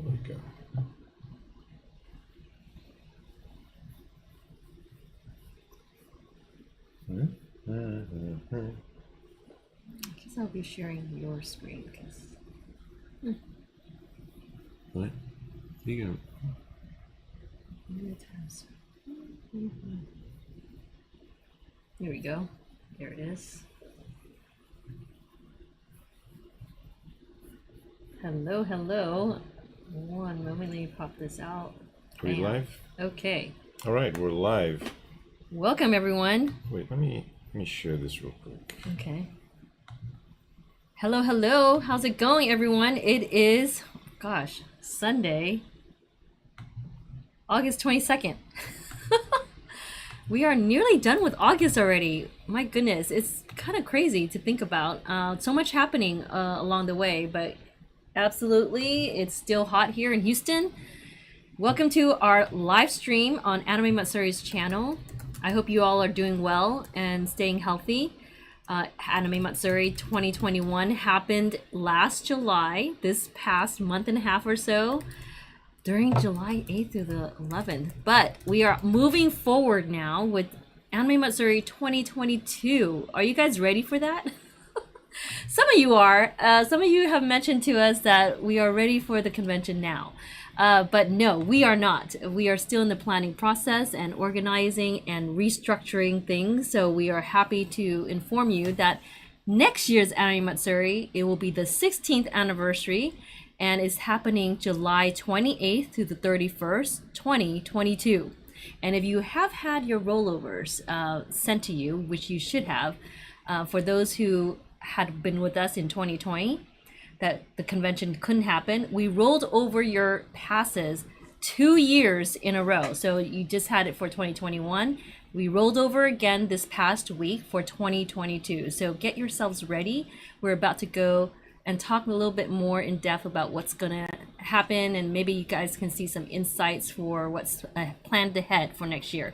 There we go. I guess I'll be sharing your screen because What? You go. Here we go. There it is. Hello, hello. One moment, let me pop this out. Are we Bam. live? Okay. All right, we're live. Welcome, everyone. Wait, let me share this real quick. Okay. Hello, hello. How's it going, everyone? It is, gosh, Sunday, August 22nd. We are nearly done with August already. My goodness, it's kind of crazy to think about. So much happening along the way, but absolutely, it's still hot here in Houston. Welcome to our live stream on Anime Matsuri's channel. I hope you all are doing well and staying healthy. Anime Matsuri 2021 happened last July, this past month and a half or so, during July 8th through the 11th. But we are moving forward now with Anime Matsuri 2022. Are you guys ready for that? Some of you are. Some of you have mentioned to us that we are ready for the convention now. But no, we are not. We are still in the planning process and organizing and restructuring things. So we are happy to inform you that next year's Anime Matsuri, it will be the 16th anniversary and is happening July 28th to the 31st, 2022. And if you have had your rollovers sent to you, which you should have, for those who had been with us in 2020, that the convention couldn't happen, we rolled over your passes 2 years in a row. So you just had it for 2021. We rolled over again this past week for 2022. So get yourselves ready. We're about to go and talk a little bit more in depth about what's gonna happen, and maybe you guys can see some insights for what's planned ahead for next year.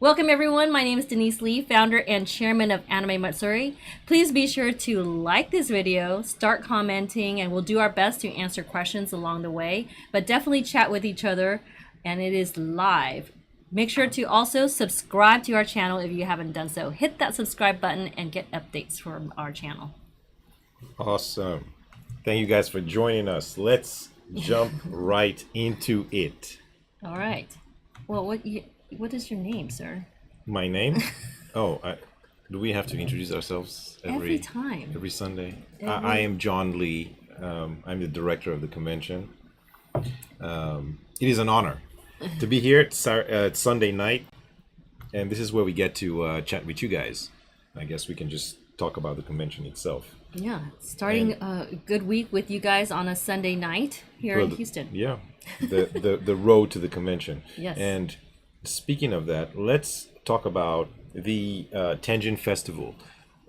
Welcome everyone, my name is Denise Lee, founder and chairman of Anime Matsuri. Please be sure to like this video, start commenting, and we'll do our best to answer questions along the way, but definitely chat with each other, and it is live. Make sure to also subscribe to our channel if you haven't done so. Hit that subscribe button and get updates from our channel. Awesome. Thank you guys for joining us. Let's jump right into it. All right. Well, what is your name, sir? My name? Oh, do we have to introduce ourselves Every time. Every Sunday? I am John Lee. I'm the director of the convention. It is an honor to be here. It's Sunday night, and this is where we get to chat with you guys. I guess we can just talk about the convention itself. Yeah, starting a good week with you guys on a Sunday night here in Houston. Yeah, the road to the convention. Yes. And speaking of that, let's talk about the Tenjin Festival.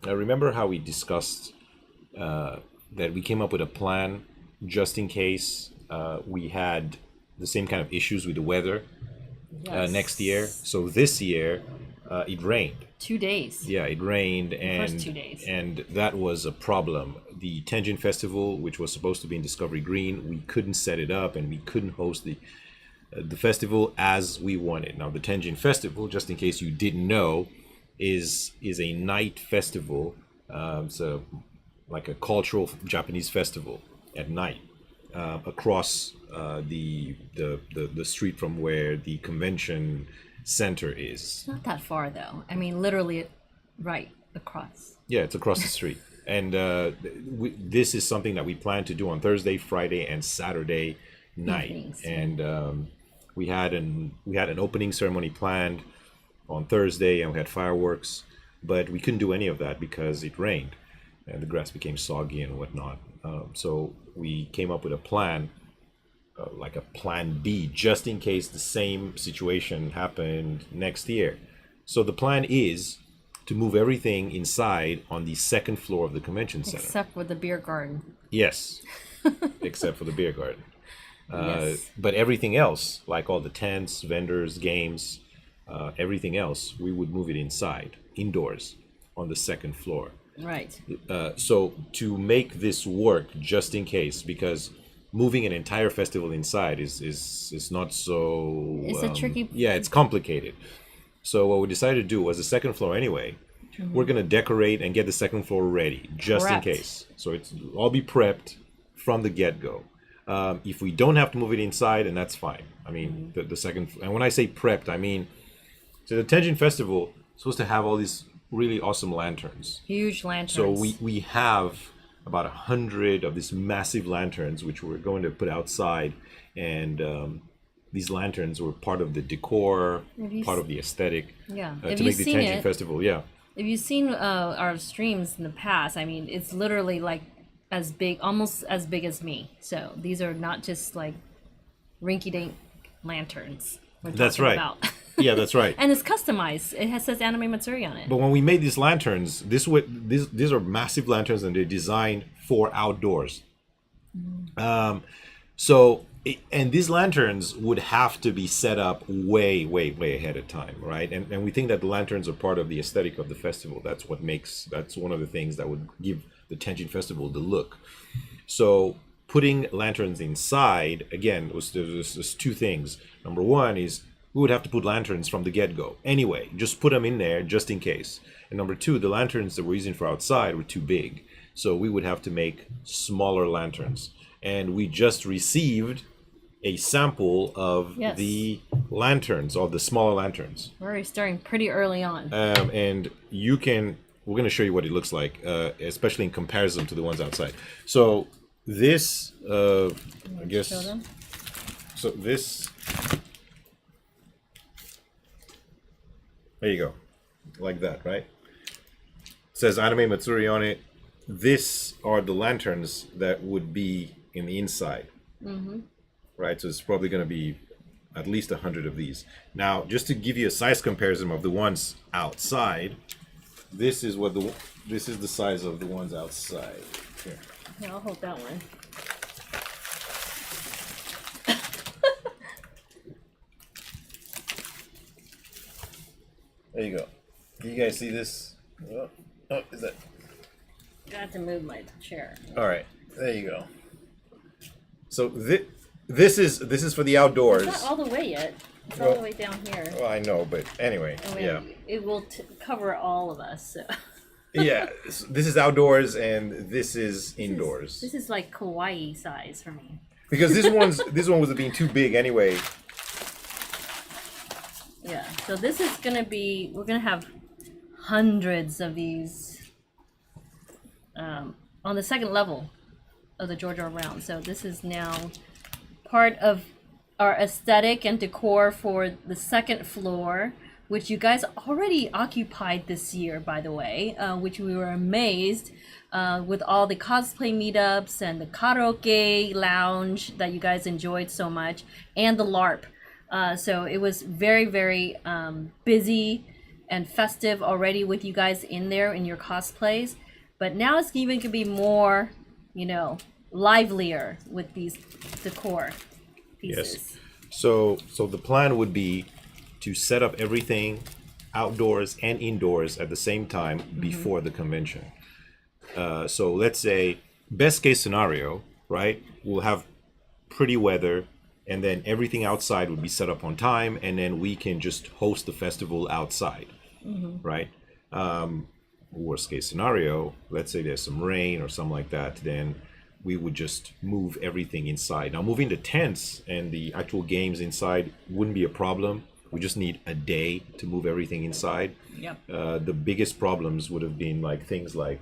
Remember how we discussed that we came up with a plan just in case we had the same kind of issues with the weather next year. So this year, it rained. 2 days. Yeah, it rained, and first 2 days. And that was a problem. The Tenjin Festival, which was supposed to be in Discovery Green, we couldn't set it up, and we couldn't host the festival as we wanted. Now, the Tenjin Festival, just in case you didn't know, is a night festival. It's like a cultural Japanese festival at night across the street from where the convention center is. It's not that far though. I mean, literally right across. Yeah, it's across the street. And this is something that we plan to do on Thursday, Friday, and Saturday night. Evenings. And we had an opening ceremony planned on Thursday, and we had fireworks, but we couldn't do any of that because it rained and the grass became soggy and whatnot. So we came up with a plan, like a plan B, just in case the same situation happened next year. So the plan is to move everything inside on the second floor of the convention center. Except for the beer garden. Yes, except for the beer garden. Yes. But everything else, like all the tents, vendors, games, everything else, we would move it inside, indoors, on the second floor. Right. So to make this work, just in case, because moving an entire festival inside is not so. It's a tricky. Yeah, it's complicated. So what we decided to do was the second floor anyway. We're gonna decorate and get the second floor ready just in Prepped. case. So it's all be prepped from the get-go. If we don't have to move it inside, and that's fine. I mean, the second, and when I say prepped, I mean, so the Tenjin Festival is supposed to have all these really awesome lanterns. Huge lanterns. So we have about 100 of these massive lanterns, which we're going to put outside, and these lanterns were part of the decor, Have you part of the aesthetic, Yeah. to Have you make the seen Tenjin it? Festival. Yeah, If you've seen our streams in the past, I mean, it's literally like as big, almost as big as me. So these are not just like rinky-dink lanterns. We're That's talking right. About. yeah, that's right. And it's customized. It says Anime Matsuri on it. But when we made these lanterns, these are massive lanterns, and they're designed for outdoors. And these lanterns would have to be set up way, way, way ahead of time, right? And we think that the lanterns are part of the aesthetic of the festival. That's one of the things that would give the Tenjin Festival the look. So putting lanterns inside, again, there's two things. Number one is we would have to put lanterns from the get-go. Anyway, just put them in there just in case. And number two, the lanterns that we're using for outside were too big. So we would have to make smaller lanterns. And we just received a sample of Yes. the lanterns, of the smaller lanterns. We're already starting pretty early on. And we're going to show you what it looks like, especially in comparison to the ones outside. So this, I guess, Show them. so this, there you go, like that, right? It says Anime Matsuri on it. This are the lanterns that would be in the inside. Right, so it's probably going to be at least 100 of these. Now, just to give you a size comparison of the ones outside, this is the size of the ones outside. Here. Yeah, I'll hold that one. There you go. Can you guys see this? Oh, is that? I have to move my chair. All right, there you go. So this is for the outdoors. It's not all the way yet. It's all Well- the way down here. Well, I know, but anyway, I mean, yeah. It will cover all of us. So. Yeah, this is outdoors and this is indoors. This is like kawaii size for me. Because this one was being too big anyway. Yeah. So this is gonna be. We're gonna have hundreds of these on the second level of the Georgia round. So this is now part of our aesthetic and decor for the second floor, which you guys already occupied this year, by the way, which we were amazed with all the cosplay meetups and the karaoke lounge that you guys enjoyed so much, and the LARP. So it was very, very busy and festive already with you guys in there in your cosplays. But now it's even going to be more, livelier with these decor pieces. Yes. So the plan would be to set up everything outdoors and indoors at the same time before the convention. So let's say best case scenario, right? We'll have pretty weather, and then everything outside would be set up on time, and then we can just host the festival outside, right? Worst case scenario, let's say there's some rain or something like that, then we would just move everything inside. Now, moving the tents and the actual games inside wouldn't be a problem. We just need a day to move everything inside. Yep. The biggest problems would have been things like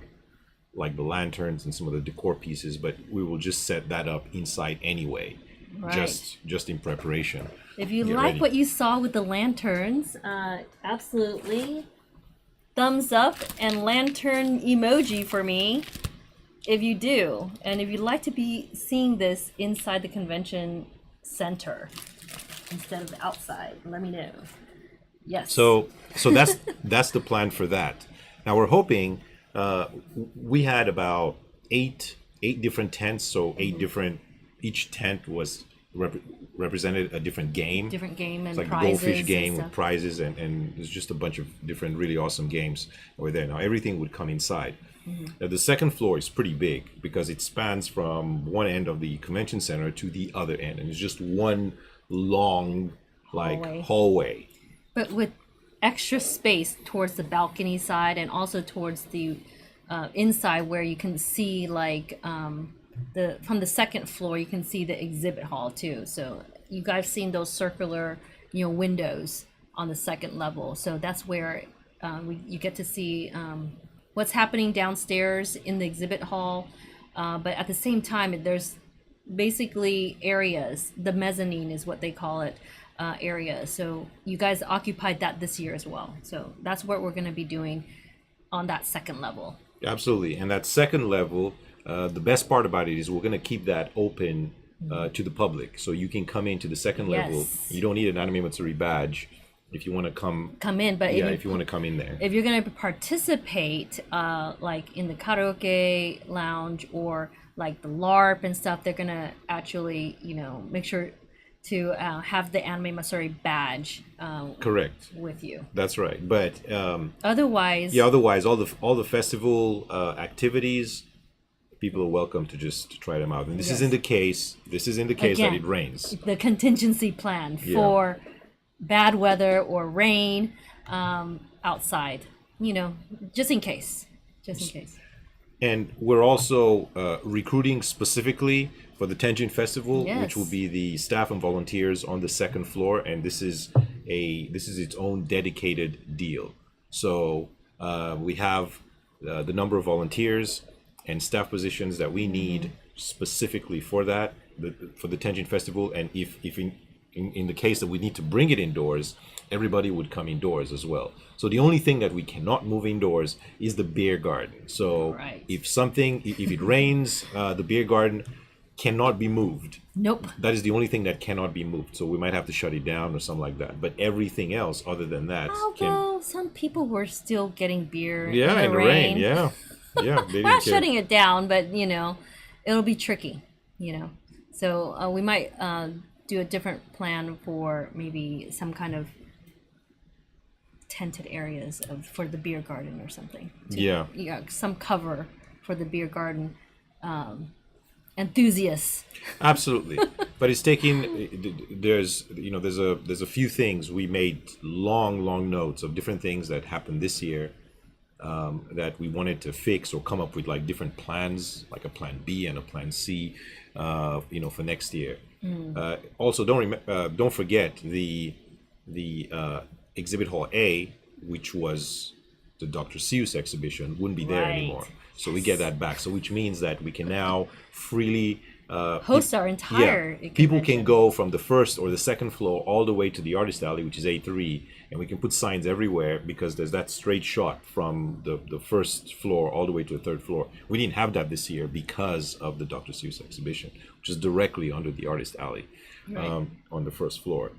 the lanterns and some of the decor pieces, but we will just set that up inside anyway, Right. just in preparation. If you Get like ready. what you saw with the lanterns, absolutely thumbs up and lantern emoji for me if you do. And if you'd like to be seeing this inside the convention center instead of outside, let me know. Yes. So that's the plan for that. Now we're hoping we had about eight different tents, so eight different. Each tent was rep- represented a different game. Different game and It's like the prizes goldfish and game with stuff. prizes, and there's just a bunch of different really awesome games over there. Now everything would come inside. Now, the second floor is pretty big because it spans from one end of the convention center to the other end, and it's just one long Hallway. hallway. But with extra space towards the balcony side and also towards the inside where you can see like the from the second floor you can see the exhibit hall too. So you guys seen those circular windows on the second level. So that's where you get to see what's happening downstairs in the exhibit hall. But at the same time, there's basically areas. The mezzanine is what they call it. Area. So you guys occupied that this year as well. So that's what we're going to be doing on that second level. Absolutely. And that second level, the best part about it is we're going to keep that open to the public. So you can come into the second level. Yes. You don't need an Anime Matsuri badge if you want to come in. But if you want to come in there. if you're going to participate, like in the karaoke lounge or like the LARP and stuff, they're going to actually, make sure to have the Anime Matsuri badge Correct. with you. That's right. But Otherwise, otherwise all the festival activities, people are welcome to just try them out. And this is Yes. in the case that Again, it rains. the contingency plan for bad weather or rain outside, just in case. And we're also recruiting specifically for the Tenjin Festival, Yes. which will be the staff and volunteers on the second floor, and this is its own dedicated deal. So we have the number of volunteers and staff positions that we need specifically for that, for the Tenjin Festival, and if in the case that we need to bring it indoors, everybody would come indoors as well. So the only thing that we cannot move indoors is the beer garden. So Right. if it rains, the beer garden cannot be moved. Nope. That is the only thing that cannot be moved. So we might have to shut it down or something like that. But everything else other than that can. Although some people were still getting beer Yeah, in the rain. Yeah. Yeah. They We're not didn't care. shutting it down, but it'll be tricky. So we might do a different plan for maybe some kind of tented areas for the beer garden or something. Yeah. Some cover for the beer garden enthusiasts. Absolutely, but it's taking. There's a few things we made long notes of different things that happened this year that we wanted to fix or come up with like different plans, like a plan B and a plan C, for next year. Also, don't forget the exhibit hall A, which was the Dr. Seuss exhibition, wouldn't be there Right. anymore. So we get that back. So which means that we can now freely Host our entire people convention. can go from the first or the second floor all the way to the artist alley, which is A3, and we can put signs everywhere because there's that straight shot from the first floor all the way to the third floor. We didn't have that this year because of the Dr. Seuss exhibition, which is directly under the artist alley Right. on the first floor.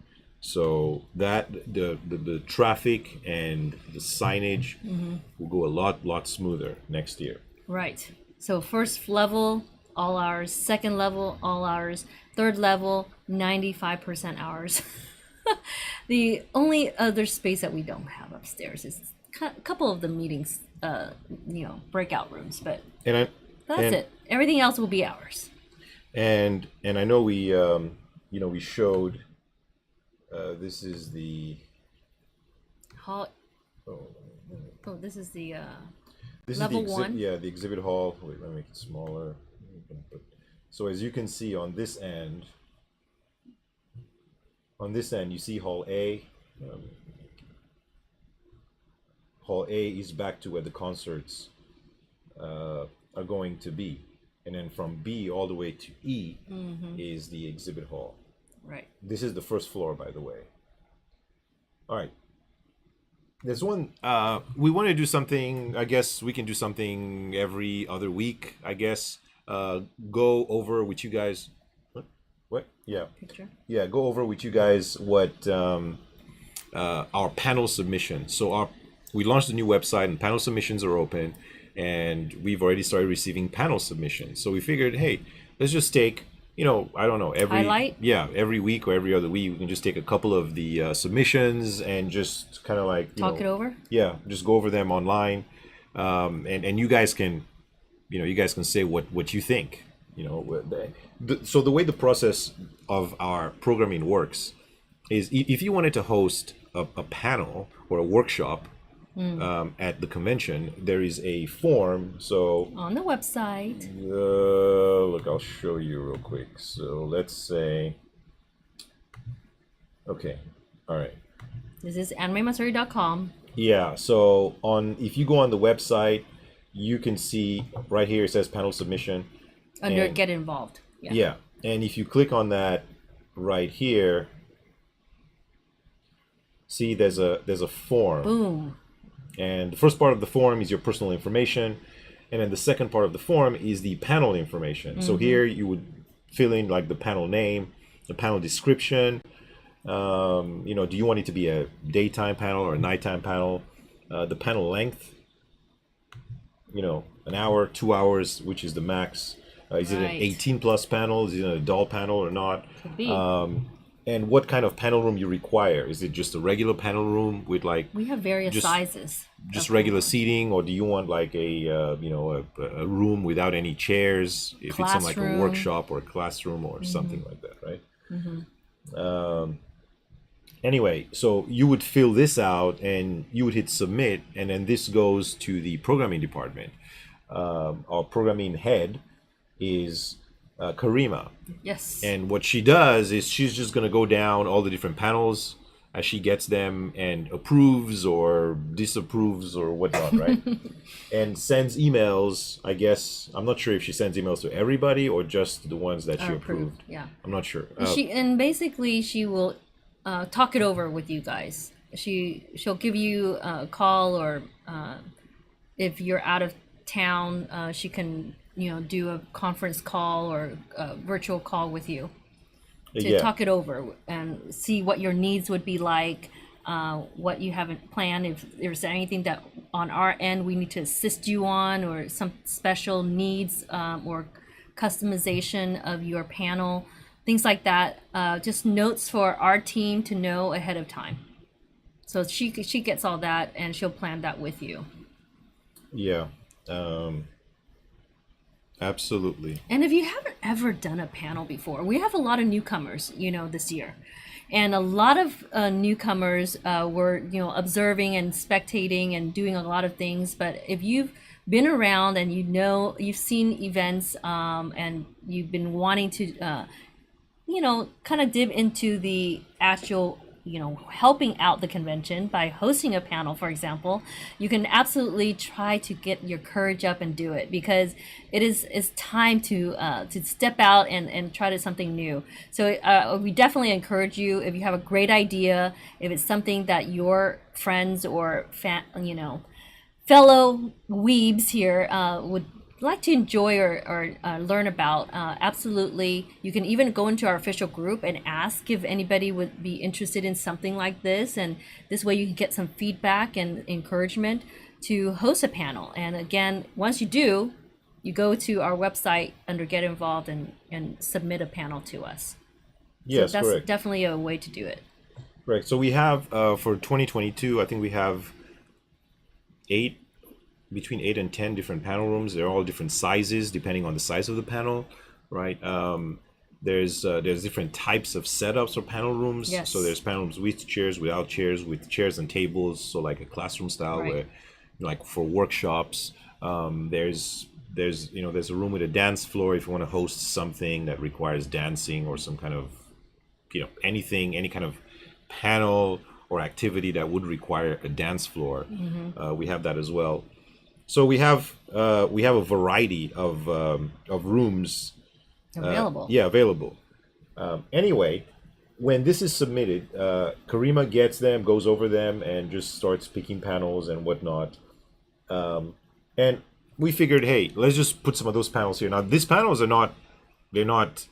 So that the traffic and the signage will go a lot smoother next year. Right. So first level, all hours. Second level, all hours. Third level, 95% hours. The only other space that we don't have upstairs is a couple of the meetings, breakout rooms, but And that's it. Everything else will be ours. And I know we we showed this is the Hall. oh, Oh, this is the this Level is the one? the exhibit hall. Wait, let me make it smaller. So as you can see on this end, you see hall A. Hall A is back to where the concerts are going to be, and then from B all the way to E is the exhibit hall. right. This is the first floor, by the way. All right. There's one. We want to do something. I guess we can do something every other week. I guess. Go over with you guys. What? Yeah. Picture. Yeah. Go over with you guys what our panel submission. So we launched a new website and panel submissions are open, and we've already started receiving panel submissions. So we figured, hey, let's just take I don't know, Highlight? every week or every other week, we can just take a couple of the submissions and just kind of like, Talk it over. yeah, just go over them online. And you guys can, you guys can say what you think. So the way the process of our programming works is if you wanted to host a panel or a workshop at the convention, there is a form. So On the website. look, I'll show you real quick. So let's say, okay, all right. This is animemastery.com. Yeah, so if you go on the website, you can see right here it says panel submission. Under And- Get Involved. Yeah, and if you click on that right here, see there's a form. Boom. And the first part of the form is your personal information, and then the second part of the form is the panel information. So here you would fill in like the panel name, the panel description. Do you want it to be a daytime panel or a nighttime panel? The panel length, an hour, 2 hours, which is the max. Is it an Right. 18 plus panel? Is it an adult panel or not? Could be. And what kind of panel room you require? Is it just a regular panel room with like We have various just- sizes. just of regular seating, or do you want like a room without any chairs if it's in like a Classroom. workshop or a classroom or something like that, right? Anyway, so you would fill this out and you would hit submit, and then this goes to the programming department. Our programming head is Karima, Yes. and what she does is she's just going to go down all the different panels as she gets them and approves or disapproves or whatnot, right? And sends emails. I guess I'm not sure if she sends emails to everybody or just the ones that she Are approved. Yeah. I'm not sure. And basically she will talk it over with you guys. She'll give you a call, or if you're out of town, she can do a conference call or a virtual call with you to Yeah. talk it over and see what your needs would be like, what you haven't planned, if there's anything that on our end we need to assist you on, or some special needs or customization of your panel, things like that. Just notes for our team to know ahead of time. So she gets all that and she'll plan that with you. Yeah. Absolutely. And if you haven't ever done a panel before, we have a lot of newcomers, this year. And a lot of newcomers were, observing and spectating and doing a lot of things. But if you've been around and you've seen events and you've been wanting to, kind of dip into the actual helping out the convention by hosting a panel, for example, you can absolutely try to get your courage up and do it, because it's time to step out and try to something new. So we definitely encourage you, if you have a great idea, if it's something that your friends or fellow weebs here would like to enjoy or learn about, absolutely. You can even go into our official group and ask if anybody would be interested in something like this, and this way you can get some feedback and encouragement to host a panel. And again, once you do, you go to our website under Get Involved and submit a panel to us. Yes, So that's correct. definitely a way to do it. Correct. So we have for 2022, I think we have between 8 and 10 different panel rooms. They're all different sizes depending on the size of the panel, right? There's different types of setups for panel rooms. Yes. So there's panel rooms with chairs, without chairs, with chairs and tables. So like a classroom style, Right. where like for workshops. There's a room with a dance floor if you want to host something that requires dancing or some kind of any kind of panel or activity that would require a dance floor. We have that as well. So we have a variety of rooms Available. available. Anyway, when this is submitted, Karima gets them, goes over them, and just starts picking panels and whatnot. And we figured, hey, let's just put some of those panels here. Now, these panels they're not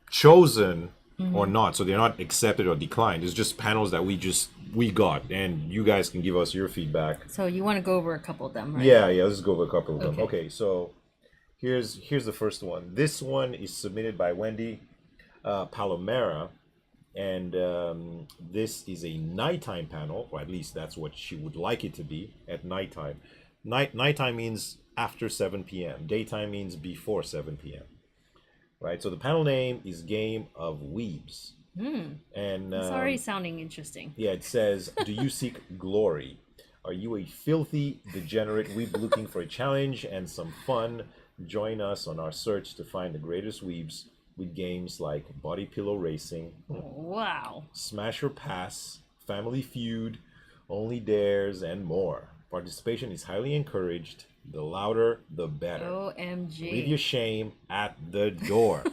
chosen or not, so they're not accepted or declined. It's just panels that we got, and you guys can give us your feedback. So you want to go over a couple of them, right? Yeah, let's go over a couple of them. Okay. Okay, so Here's the first one. This one is submitted by Wendy Palomera, and this is a nighttime panel, or at least that's what she would like it to be at nighttime. Nighttime means after 7 p.m. Daytime means before 7 p.m. Right? So the panel name is Game of Weebs. And It's already sounding interesting. yeah, it says, "Do you seek glory? Are you a filthy, degenerate weeb looking for a challenge and some fun? Join us on our search to find the greatest weebs with games like Body Pillow Racing, Wow. Smash or Pass, Family Feud, Only Dares, and more. Participation is highly encouraged. The louder, the better. Leave your OMG. shame at the door."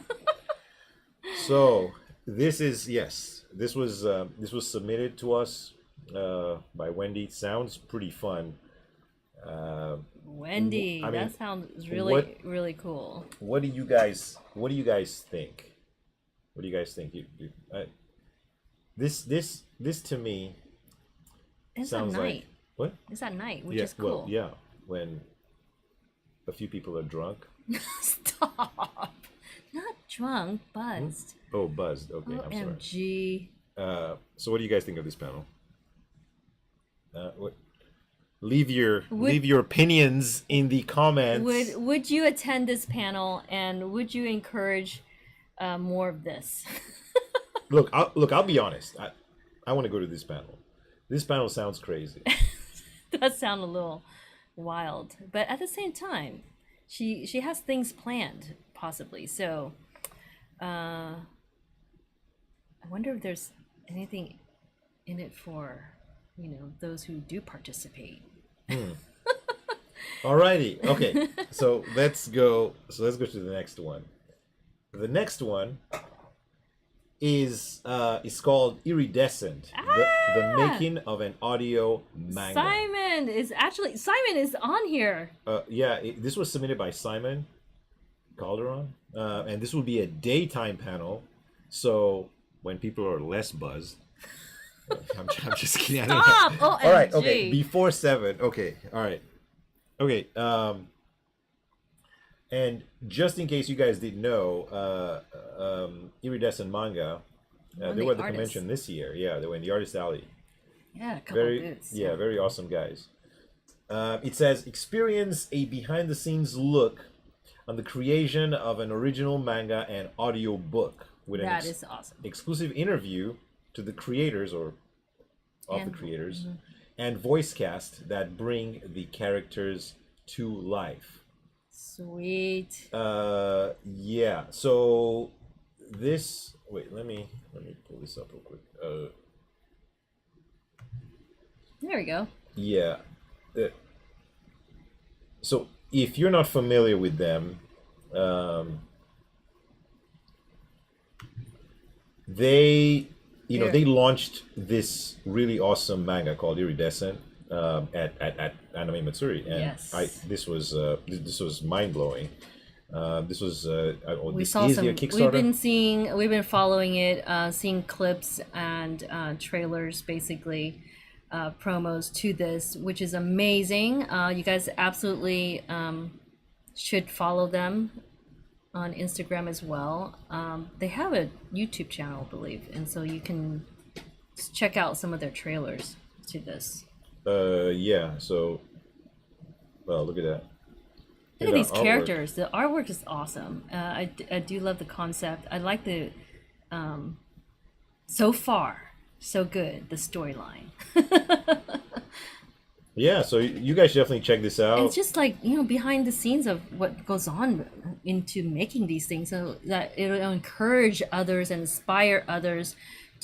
So this is yes. This was submitted to us by Wendy. Sounds pretty fun. Wendy, I mean, that sounds really, what- really cool. What do you guys think? What do you guys think? This to me It's at sounds night. like what? It's at night, which Yeah, is cool. well, yeah. When a few people are drunk. Stop. Not drunk, buzzed. Oh, buzzed. Okay, I'm sorry. OMG. So what do you guys think of this panel? Leave your opinions in the comments. Would you attend this panel, and would you encourage more of this? Look, I'll be honest. I want to go to this panel. This panel sounds crazy. Does sound a little wild, but at the same time, she has things planned, possibly. So, I wonder if there's anything in it for those who do participate. Alrighty. Okay. So let's go to the next one. The next one is called Iridescent, the making of an audio manga. Simon is on here. Yeah, this was submitted by Simon Calderon, and this will be a daytime panel. So when people are less buzzed, I'm just kidding. I don't know. Stop! OMG. All right, okay, before 7. Okay, all right, okay. And just in case you guys didn't know, Iridescent Manga, they were at the convention this year. Yeah, they were in the Artist Alley. Yeah, a couple booths. Yeah, very awesome guys. It says, experience a behind-the-scenes look on the creation of an original manga and audio book with That is awesome. exclusive interview to the creators and voice cast that bring the characters to life. Sweet. Yeah. So this. Wait. Let me pull this up real quick. There we go. Yeah. So if you're not familiar with them, they they launched this really awesome manga called Iridescent at Anime Matsuri, and Yes. this was mind blowing. This was We this saw is some. a Kickstarter. We've been following it, seeing clips and trailers, basically promos to this, which is amazing. You guys absolutely should follow them on Instagram as well. They have a YouTube channel, I believe, and so you can check out some of their trailers to this. Yeah. So, well, look at that. Look at these artwork. characters. The artwork is awesome. I do love the concept. I like the so far so good, the storyline. Yeah, so you guys should definitely check this out. It's just like behind the scenes of what goes on into making these things, so that it'll encourage others and inspire others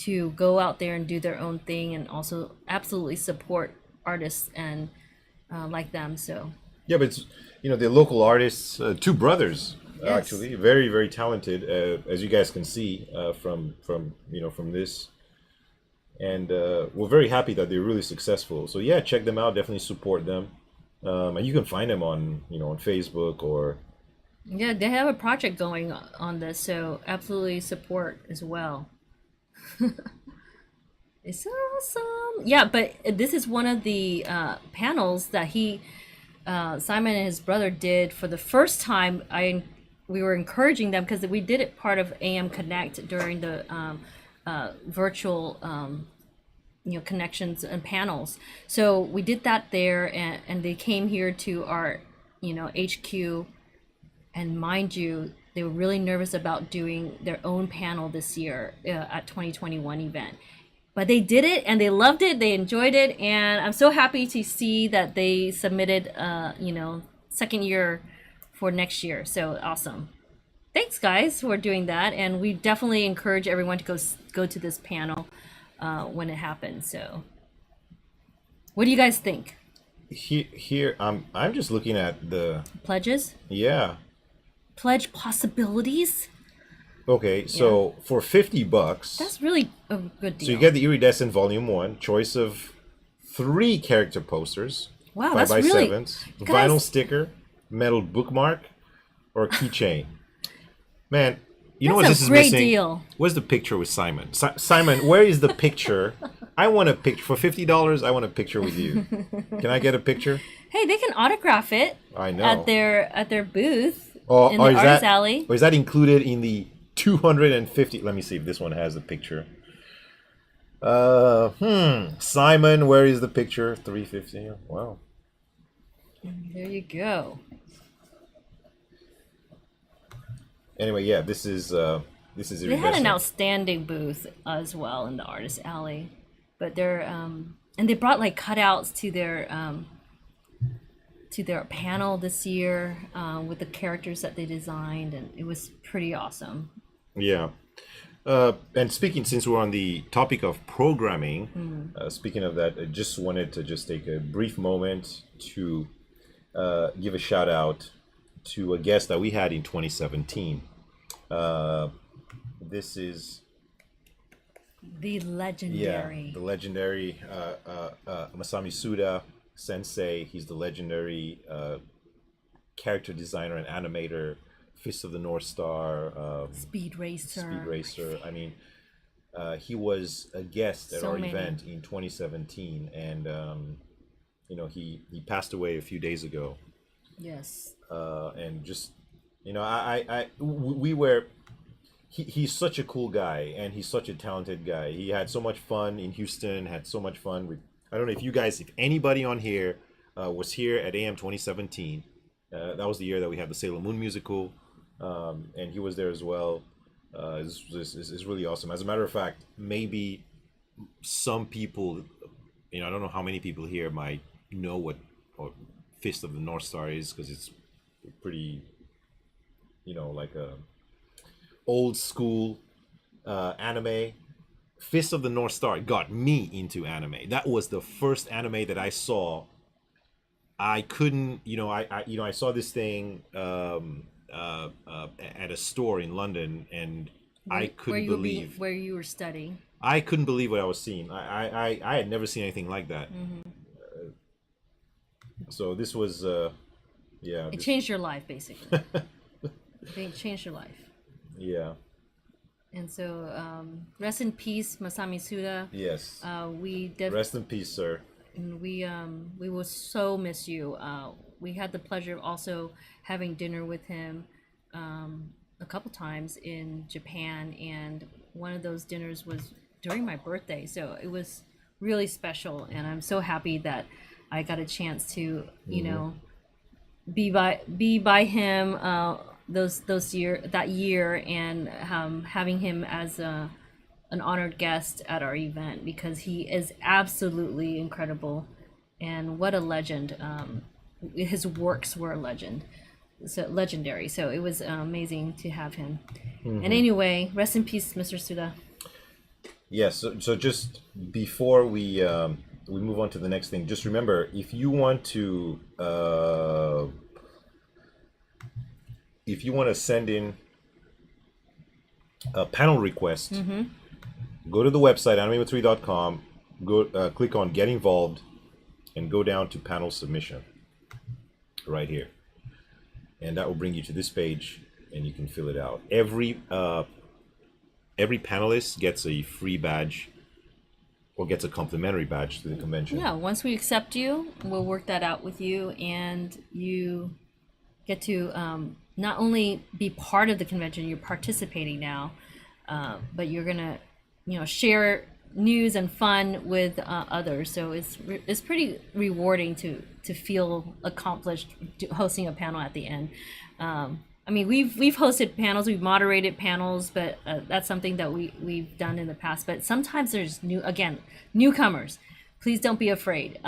to go out there and do their own thing, and also absolutely support artists and like them. So Yeah, but it's, they're local artists, two brothers, Yes. actually, very, very talented, as you guys can see from this. And we're very happy that they're really successful. So yeah, check them out. Definitely support them. And you can find them on on Facebook or. yeah, they have a project going on this, so absolutely support as well. It's awesome. Yeah, but this is one of the panels that he Simon and his brother did for the first time. We were encouraging them because we did it part of AM Connect during the virtual connections and panels. So we did that there, and they came here to our HQ, and mind you, they were really nervous about doing their own panel this year at 2021 event. But they did it and they loved it, they enjoyed it, and I'm so happy to see that they submitted second year for next year. So awesome. Thanks guys for doing that, and we definitely encourage everyone to go to this panel when it happens. So what do you guys think? Here, I'm just looking at the Pledges? yeah. Pledge possibilities? Okay, so for $50, That's really a good deal. so you get the Iridescent Volume 1, choice of 3 character posters, Wow, 5 that's by really 7s, guys- vinyl sticker, metal bookmark, or a keychain. Man, you know what That's this a is great missing? deal. Where's the picture with Simon? Simon, where is the picture? I want a picture. For $50, I want a picture with you. Can I get a picture? Hey, they can autograph it I know. at their booth Or, in or the is Artist that, Alley. Or is that included in the 250? Let me see if this one has a picture. Simon, where is the picture? 350. Wow. There you go. Anyway, yeah, this is They had an iridescent. outstanding booth as well in the Artist Alley, but they're and they brought like cutouts to their panel this year with the characters that they designed, and it was pretty awesome. Yeah. And speaking, since we're on the topic of programming, speaking of that, I just wanted to just take a brief moment to give a shout out to a guest that we had in 2017. This is The legendary. the legendary Masami Suda sensei. He's the legendary character designer and animator, Fist of the North Star, Speed Racer. Speed Racer. I mean, he was a guest at So our many. event in 2017, and he passed away a few days ago. Yes. And just we were. He's such a cool guy, and he's such a talented guy. He had so much fun in Houston. Had so much fun with. I don't know if anybody on here was here at AM 2017. That was the year that we had the Sailor Moon musical, and he was there as well. It's really awesome. As a matter of fact, maybe some people, I don't know how many people here might know what Fist of the North Star is, because it's pretty, like a old school anime. Fist of the North Star got me into anime. That was the first anime that I saw. I couldn't, I saw this thing at a store in London, and I couldn't believe where you were studying. I couldn't believe what I was seeing. I had never seen anything like that. So this was, It changed your life, basically. It changed your life. yeah, And so, rest in peace, Masami Suda. yes. Rest Rest in peace, sir. and we will so miss you. We had the pleasure of also having dinner with him a couple times in Japan, and one of those dinners was during my birthday, so it was really special, and I'm so happy that I got a chance to be by him that year, and having him as an honored guest at our event, because he is absolutely incredible, and what a legend. His works were a legend, so legendary. So it was amazing to have him. And anyway, rest in peace, Mr. Suda. Yes. So just before we move on to the next thing, just remember, if you want to send in a panel request, go to the website animative3.com, go click on Get Involved, and go down to Panel Submission right here, and that will bring you to this page, and you can fill it out. Every panelist gets a free badge or gets a complimentary badge to the convention. Yeah, once we accept you, we'll work that out with you, and you get to not only be part of the convention, you're participating now, but you're gonna, share news and fun with others. So it's pretty rewarding to feel accomplished hosting a panel at the end. I mean, we've hosted panels, we've moderated panels, but that's something that we've done in the past. But sometimes there's newcomers. Please don't be afraid.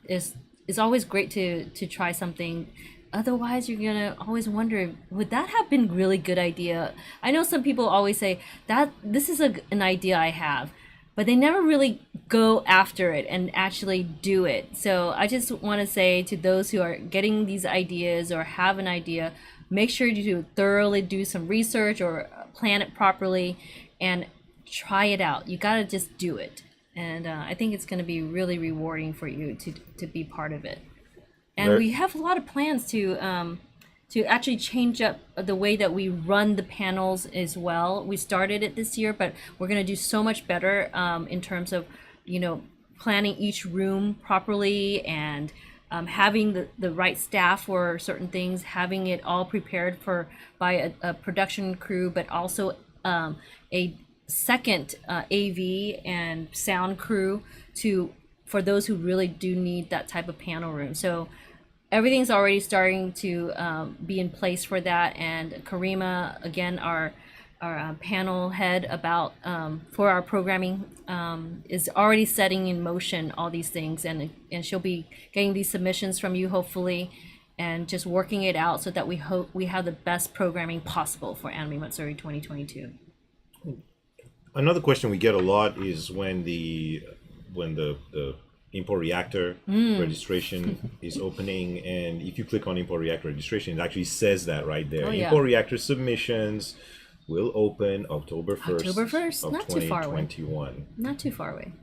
It's always great to try something. Otherwise, you're gonna always wonder, would that have been really good idea? I know some people always say that this is an idea I have, but they never really go after it and actually do it. So I just want to say to those who are getting these ideas or have an idea, make sure you thoroughly do some research or plan it properly and try it out. You got to just do it. And I think it's going to be really rewarding for you to be part of it. And we have a lot of plans to actually change up the way that we run the panels as well. We started it this year, but we're going to do so much better in terms of, planning each room properly and having the right staff for certain things, having it all prepared by a production crew, but also a second AV and sound crew for those who really do need that type of panel room. So everything's already starting to be in place for that. And Karima, again, our panel head for our programming, is already setting in motion all these things, and she'll be getting these submissions from you hopefully, and just working it out so that we hope we have the best programming possible for Anime Matsuri 2022. Another question we get a lot is when the import reactor registration is opening, and if you click on import reactor registration, it actually says that right there. Import reactor submissions will open October 1st of not 2021. Too far away. Not too far away.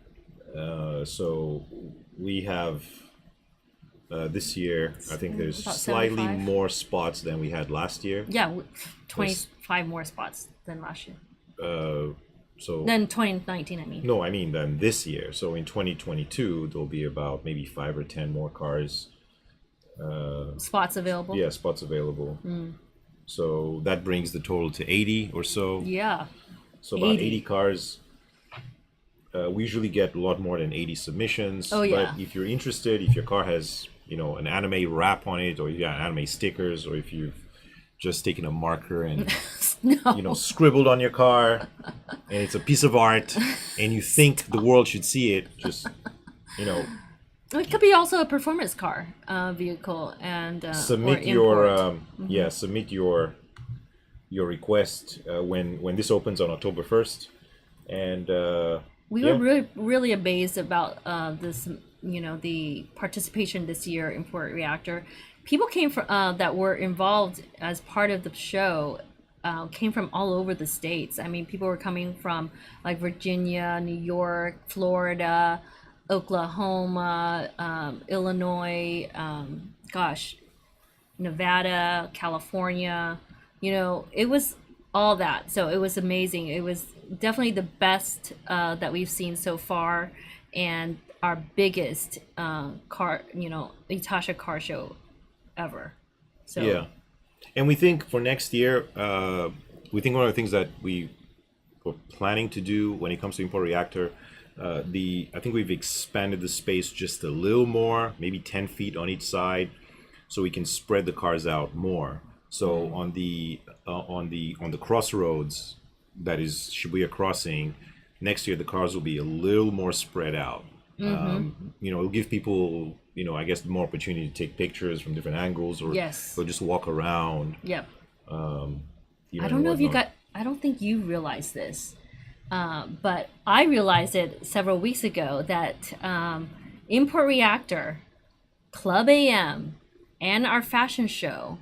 So we have this year, I think there's about slightly 75. more spots than we had last year. Yeah, 25 more spots than last year. So Then 2019, I mean. no, I mean than this year. So in 2022, there'll be about maybe 5 or 10 more cars. Spots available. Yeah, spots available. So that brings the total to 80 or so. Yeah. So about 80 cars. We usually get a lot more than 80 submissions. Oh, yeah. But if you're interested, if your car has, an anime wrap on it, or you got anime stickers, or if you've just taken a marker and scribbled on your car, and it's a piece of art, and you think the world should see it, just It could be also a performance car vehicle, and submit or your submit your request when this opens on October 1st, and we were really amazed about this, the participation this year in Port Reactor. People came from that were involved as part of the show. Came from all over the states. I mean, people were coming from like Virginia, New York, Florida, Oklahoma, Illinois, Nevada, California. It was all that. So it was amazing. It was definitely the best that we've seen so far, and our biggest Itasha car show ever. So yeah. And we think for next year, we think one of the things that we were planning to do when it comes to Import Reactor, I think we've expanded the space just a little more, maybe 10 feet on each side, so we can spread the cars out more. So on the crossroads, that is Shibuya Crossing, next year the cars will be a little more spread out. It'll give people, I guess, more opportunity to take pictures from different angles, or just walk around. Yep. I don't know if I don't think you realize this, but I realized it several weeks ago that Import Reactor, Club AM, and our fashion show,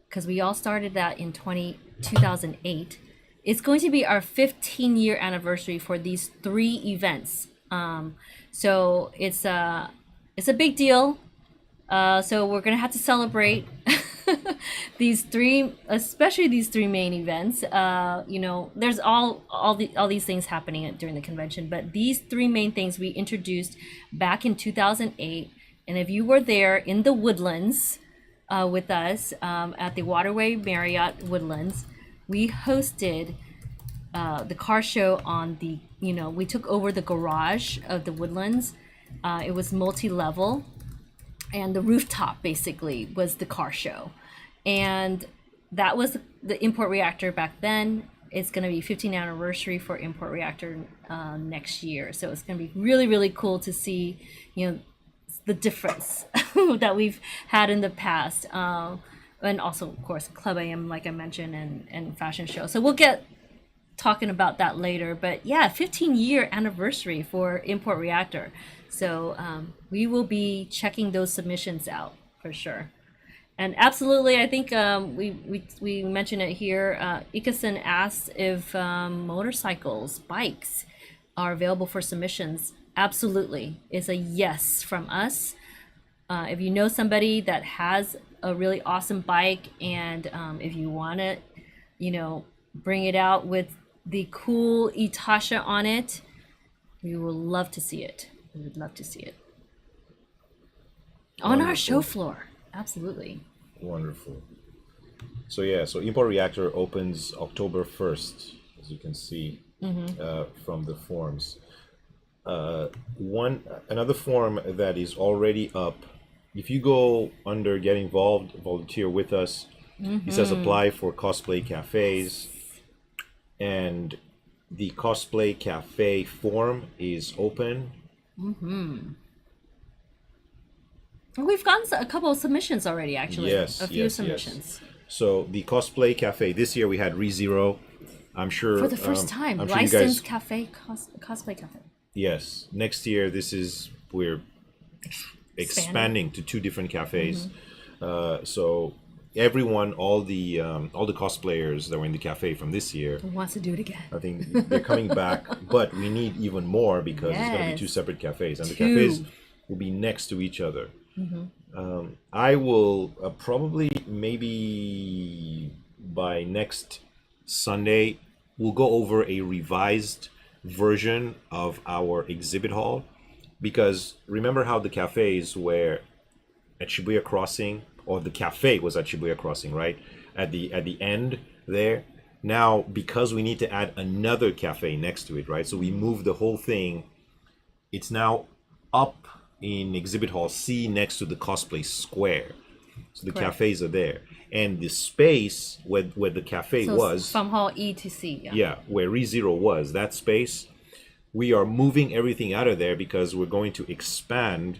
because we all started that in 2008, it's going to be our 15-year anniversary for these 3 events. So it's a big deal. So we're gonna have to celebrate. these three, especially these three main events. There's all these things happening during the convention, but these three main things we introduced back in 2008. And if you were there in the Woodlands with us at the Waterway Marriott Woodlands, we hosted the car show on the, we took over the garage of the Woodlands. It was multi-level, and the rooftop basically was the car show. And that was the Import Reactor back then. It's going to be 15th anniversary for Import Reactor next year. So it's going to be really, really cool to see, the difference that we've had in the past. And also, of course, Club AM, like I mentioned, and fashion show. So we'll get talking about that later. But yeah, 15-year anniversary for Import Reactor. So we will be checking those submissions out for sure. And absolutely, I think we mentioned it here. Ikasen asked if motorcycles, bikes are available for submissions. Absolutely, it's a yes from us. If you know somebody that has a really awesome bike, and if you want to, bring it out with the cool Itasha on it, we would love to see it. We would love to see it on our show floor. Absolutely. Wonderful. So yeah, so Import Reactor opens October 1st, as you can see from the forms. Another form that is already up. If you go under Get Involved, volunteer with us. It says apply for cosplay cafes, and the cosplay cafe form is open. We've gotten a couple of submissions already, actually. Yes, a few yes, submissions. yes. So the cosplay cafe this year we had ReZero. I'm sure For the first time, I'm sure you licensed guys, cafe, cosplay cafe. yes. Next year we're expanding to 2 different cafes. So everyone, all the cosplayers that were in the cafe from this year, Who wants to do it again? I think they're coming back, but we need even more because it's going to be 2 Yes. separate cafes, and the 2. cafes will be next to each other. I will probably, maybe by next Sunday, we'll go over a revised version of our exhibit hall, because remember how the cafes were at Shibuya Crossing, or the cafe was at Shibuya Crossing, right? At the end there. Now, because we need to add another cafe next to it, right? So we moved the whole thing. It's now up in Exhibit Hall C next to the cosplay square. So the Correct. cafes are there. And the space where the cafe So was, from hall E to C. Yeah. yeah, where ReZero was, that space, we are moving everything out of there because we're going to expand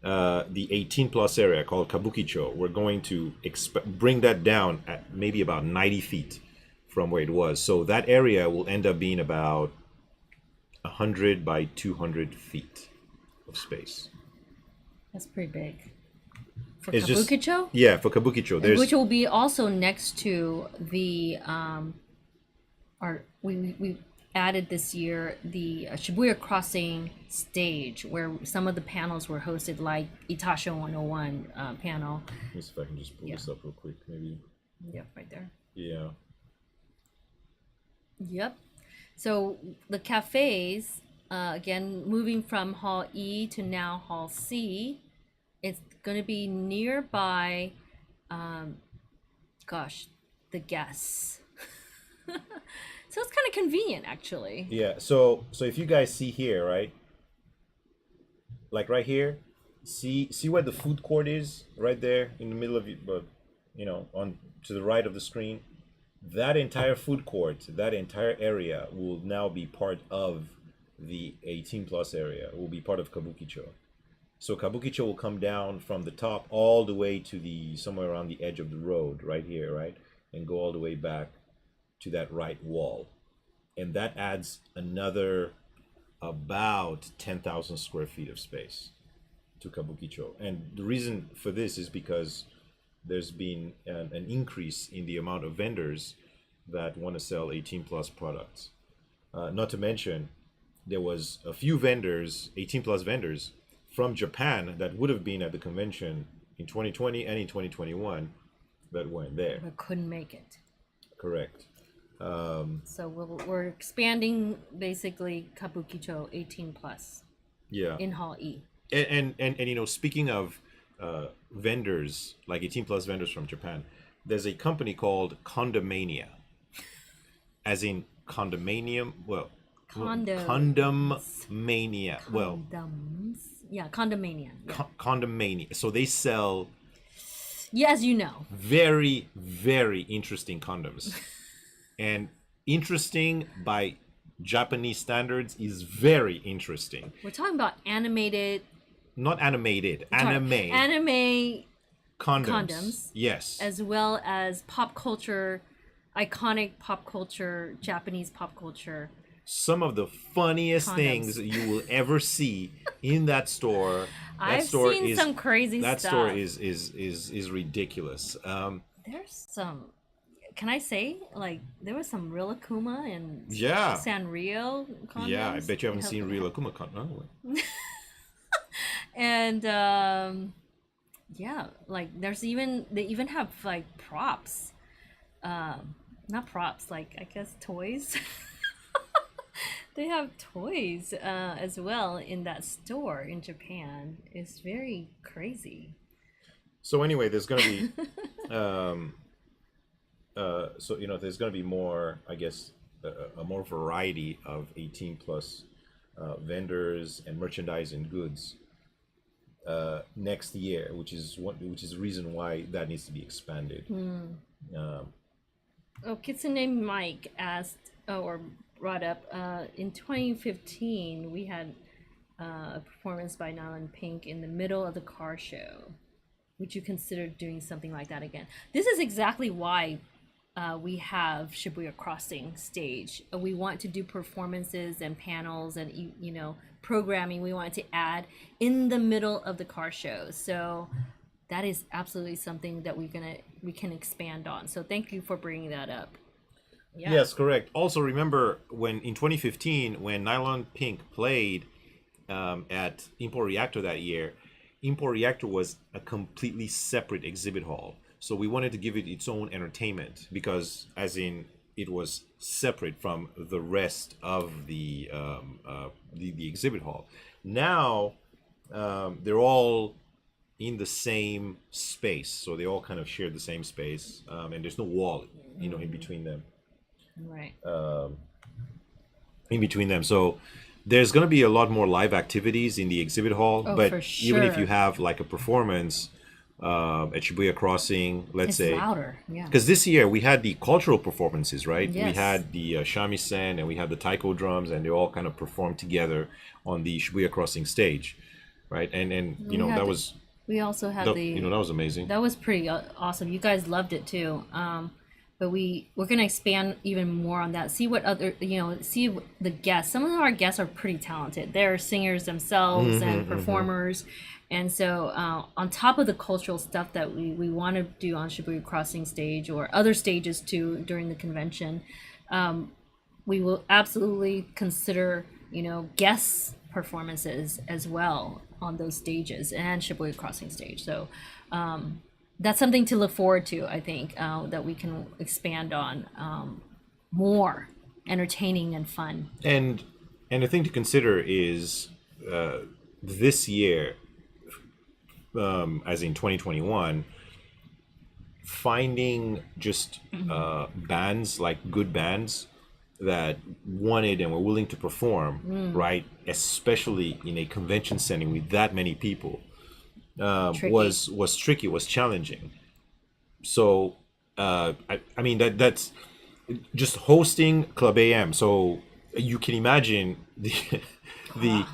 the 18 plus area called Kabukicho. We're going to bring that down at maybe about 90 feet from where it was. So that area will end up being about 100 by 200 feet of space. That's pretty big. For It's just- Kabukicho? Yeah, for Kabukicho. There's Which will be also next to the we added this year the Shibuya Crossing stage, where some of the panels were hosted, like Itasha 101 panel. Let me see if I can just pull this up real quick, maybe. Yep, right there. Yeah. Yep. So the cafes, again, moving from Hall E to now Hall C, it's going to be nearby, the guests. So it's kind of convenient, actually. Yeah. So if you guys see here, right? Like right here, see where the food court is, right there in the middle of it, but on to the right of the screen. That entire food court, that entire area will now be part of the 18 plus area. Will be part of Kabukicho. So Kabukicho will come down from the top all the way to the somewhere around the edge of the road, right here, right, and go all the way back to that right wall, and that adds another about 10,000 square feet of space to Kabukicho. And the reason for this is because there's been an increase in the amount of vendors that want to sell 18 plus products. Not to mention, there was a few vendors, 18 plus vendors from Japan, that would have been at the convention in 2020 and in 2021, that went there. but couldn't make it. Correct. So we're expanding basically Kabukicho 18 plus Yeah. in Hall E. And speaking of vendors, like 18 plus vendors from Japan, there's a company called Condomania, as in condominium. Well, Condos. condom mania. Well, Condoms. Yeah, Condomania. Yeah. condomania. So they sell Yeah, as you know. very, very interesting condoms. And interesting by Japanese standards is very interesting. We're talking about animated. Not animated, anime Anime condoms. Yes. as well as pop culture, iconic pop culture, Japanese pop culture. Some of the funniest Condoms. things that you will ever see in that store. That I've store seen is some crazy that stuff. store is ridiculous. There's some. Can I say, like, there was some Real Akuma and Yeah. Sanrio condoms. Yeah, I bet you haven't seen Real Akuma And yeah, like they even have like props. Not props, like I guess toys. They have toys as well in that store in Japan. It's very crazy. So anyway, there's gonna be there's gonna be more, I guess, a more variety of 18 plus vendors and merchandise and goods next year, which is the reason why that needs to be expanded. Oh, Kitsune Mike asked or brought up in 2015 we had a performance by Nylon Pink in the middle of the car show. Would you consider doing something like that again? This is exactly why we have Shibuya Crossing stage. We want to do performances and panels and programming. We want to add in the middle of the car show. So that is absolutely something that we can expand on. So thank you for bringing that up. Yeah. Yes, correct. Also, remember when in 2015 when Nylon Pink played at Import Reactor that year, Import Reactor was a completely separate exhibit hall. So we wanted to give it its own entertainment because, as in, it was separate from the rest of the exhibit hall. Now they're all in the same space, so they all kind of share the same space, and there's no wall, in between them. Right. In between them, so there's going to be a lot more live activities in the exhibit hall. Oh, but for even if sure. you have like a performance at Shibuya Crossing, let's It's say, louder. Yeah. because this year we had the cultural performances, right? We Yes. had the shamisen and we had the taiko drums, and they all kind of performed together on the Shibuya Crossing stage, right? And had that the- was We also had that, the that was amazing. that was pretty awesome. You guys loved it too. But we're gonna expand even more on that. See what other the guests. Some of our guests are pretty talented. They're singers themselves and performers, and so on top of the cultural stuff that we want to do on Shibuya Crossing stage or other stages too during the convention, we will absolutely consider guest performances as well on those stages and Shibuya Crossing stage. So that's something to look forward to, I think, that we can expand on more entertaining and fun. And the thing to consider is this year, as in 2021, finding just bands, like good bands that wanted and were willing to perform, right? Especially in a convention setting with that many people, Tricky. was tricky, was challenging. So I mean that's just hosting Club AM. So you can imagine the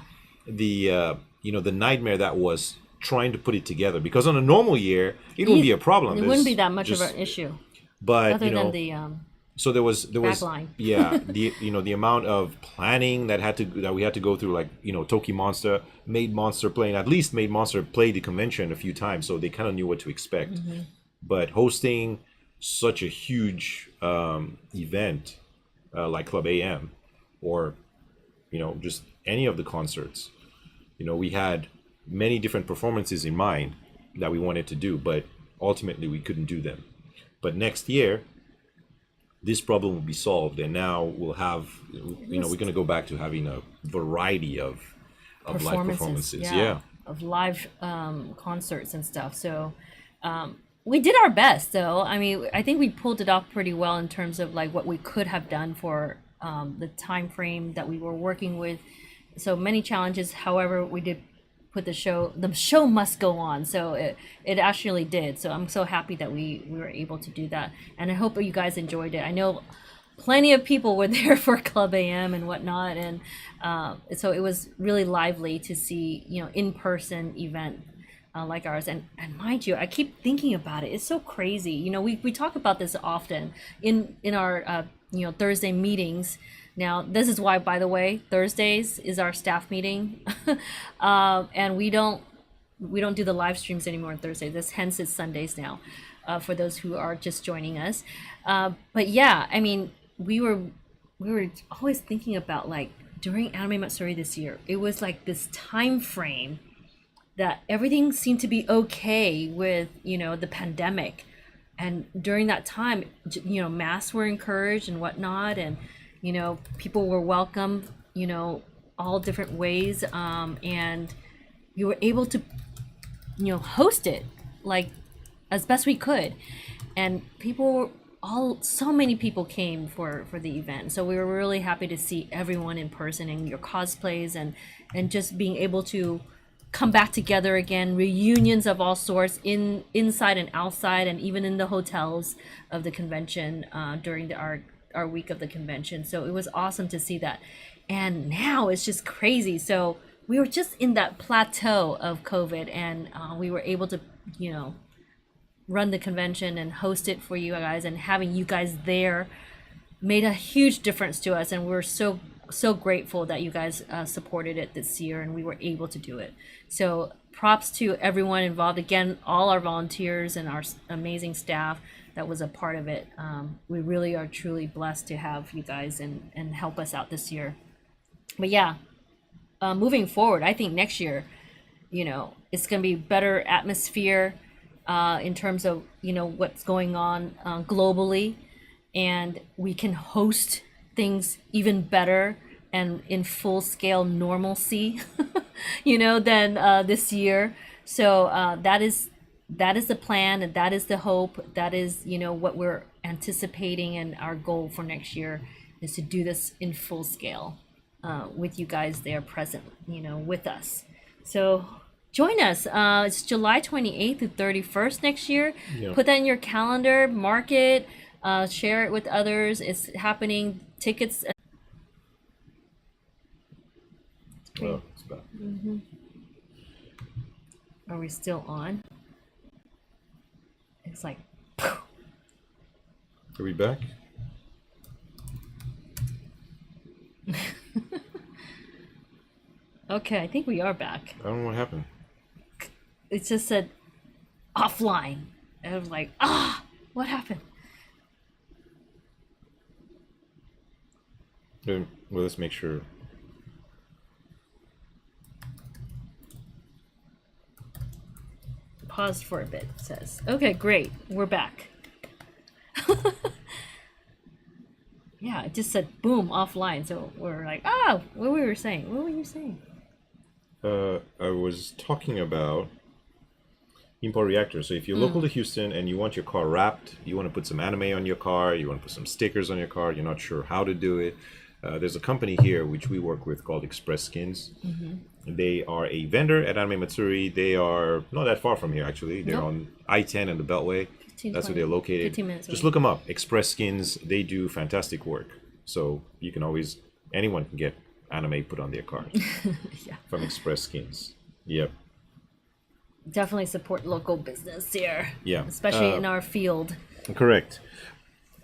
nightmare that was trying to put it together, because on a normal year it wouldn't be a problem. It There's wouldn't be that much just- of an issue, but other than the so there was Backline. yeah, the amount of planning that we had to go through, like Toki Monster made Monster play the convention a few times, so they kind of knew what to expect. But hosting such a huge event like Club AM, or just any of the concerts, we had many different performances in mind that we wanted to do, but ultimately we couldn't do them. But next year, this problem will be solved, and now we'll have, we're going to go back to having a variety of live performances. Yeah. Of live concerts and stuff. So we did our best, though. I mean, I think we pulled it off pretty well in terms of like what we could have done for the time frame that we were working with. So many challenges. However, we did put the show must go on. So it actually did. So I'm so happy that we were able to do that. And I hope you guys enjoyed it. I know plenty of people were there for Club AM and whatnot. And so it was really lively to see, in-person event like ours. And mind you, I keep thinking about it. It's so crazy. We talk about this often in our, Thursday meetings. Now, this is why, by the way, Thursdays is our staff meeting, and we don't do the live streams anymore on Thursdays. Hence it's Sundays now, for those who are just joining us. But yeah, I mean, we were always thinking about, like, during Anime Matsuri this year, it was like this time frame that everything seemed to be okay with, the pandemic, and during that time, masks were encouraged and whatnot, and people were welcome, all different ways. And you were able to, host it like as best we could. And so many people came for the event. So we were really happy to see everyone in person and your cosplays and just being able to come back together again, reunions of all sorts inside and outside, and even in the hotels of the convention during our week of the convention. So it was awesome to see that. And now it's just crazy. So we were just in that plateau of COVID, and we were able to, run the convention and host it for you guys, and having you guys there made a huge difference to us. And we're so grateful that you guys supported it this year, and we were able to do it. So props to everyone involved. Again, all our volunteers and our amazing staff that was a part of it. We really are truly blessed to have you guys and help us out this year. But yeah, moving forward, I think next year, it's going to be better atmosphere in terms of, what's going on globally, and we can host things even better and in full scale normalcy, than this year. So that is the plan, and that is the hope. That is, what we're anticipating, and our goal for next year is to do this in full scale with you guys there present, with us. So join us. It's July 28th to 31st next year. Yeah. Put that in your calendar, mark it, share it with others. It's happening. Tickets. Oh, it's back. Mm-hmm. Are we still on? It's like, are we back? Okay, I think we are back. I don't know what happened. It just said offline. And I was like, what happened? Well, let's make sure. Paused for a bit, it says. Okay, great. We're back. Yeah, it just said boom, offline. So we're like, what were you saying? What were you saying? I was talking about import reactors. So if you're local to Houston and you want your car wrapped, you want to put some anime on your car, you want to put some stickers on your car, you're not sure how to do it, there's a company here which we work with called Express Skins. Mm-hmm. They are a vendor at Anime Matsuri. They are not that far from here, actually. They're on I-10 and the Beltway. That's where they're located. 15 minutes Just away. look them up. Express Skins. They do fantastic work. So you can always, anyone can get anime put on their cars. Yeah. From Express Skins. Yep. Definitely support local business here. Yeah. Especially in our field. Correct.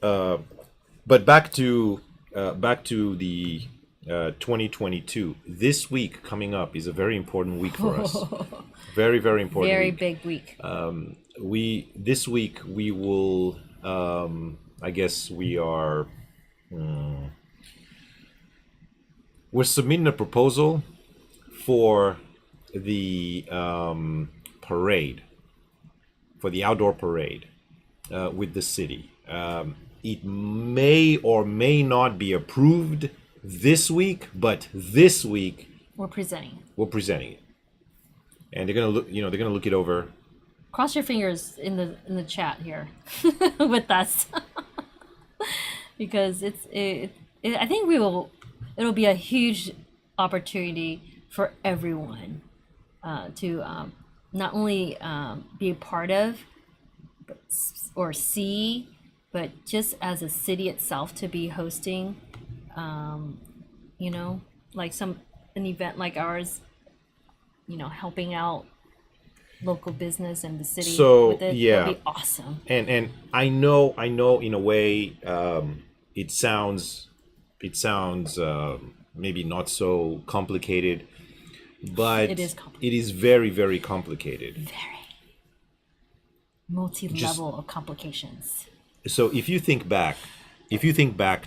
But back to the 2022. This week coming up is a very important week for us. Very, very important. Very week. big week. This week we will. I guess we are. We're submitting a proposal for the parade, for the outdoor parade. with the city. It may or may not be approved this week, but this week We're presenting. we're presenting it, and they're gonna look. They're gonna look it over. Cross your fingers in the chat here with us, because I think it'll be a huge opportunity for everyone to not only be a part of or see, but just as a city itself to be hosting, like an event like ours, helping out local business and the city So, with it. yeah. It'll be awesome. And I know in a way it sounds maybe not so complicated, but It is complicated. it is very, very complicated. Very multi-level of complications. So if you think back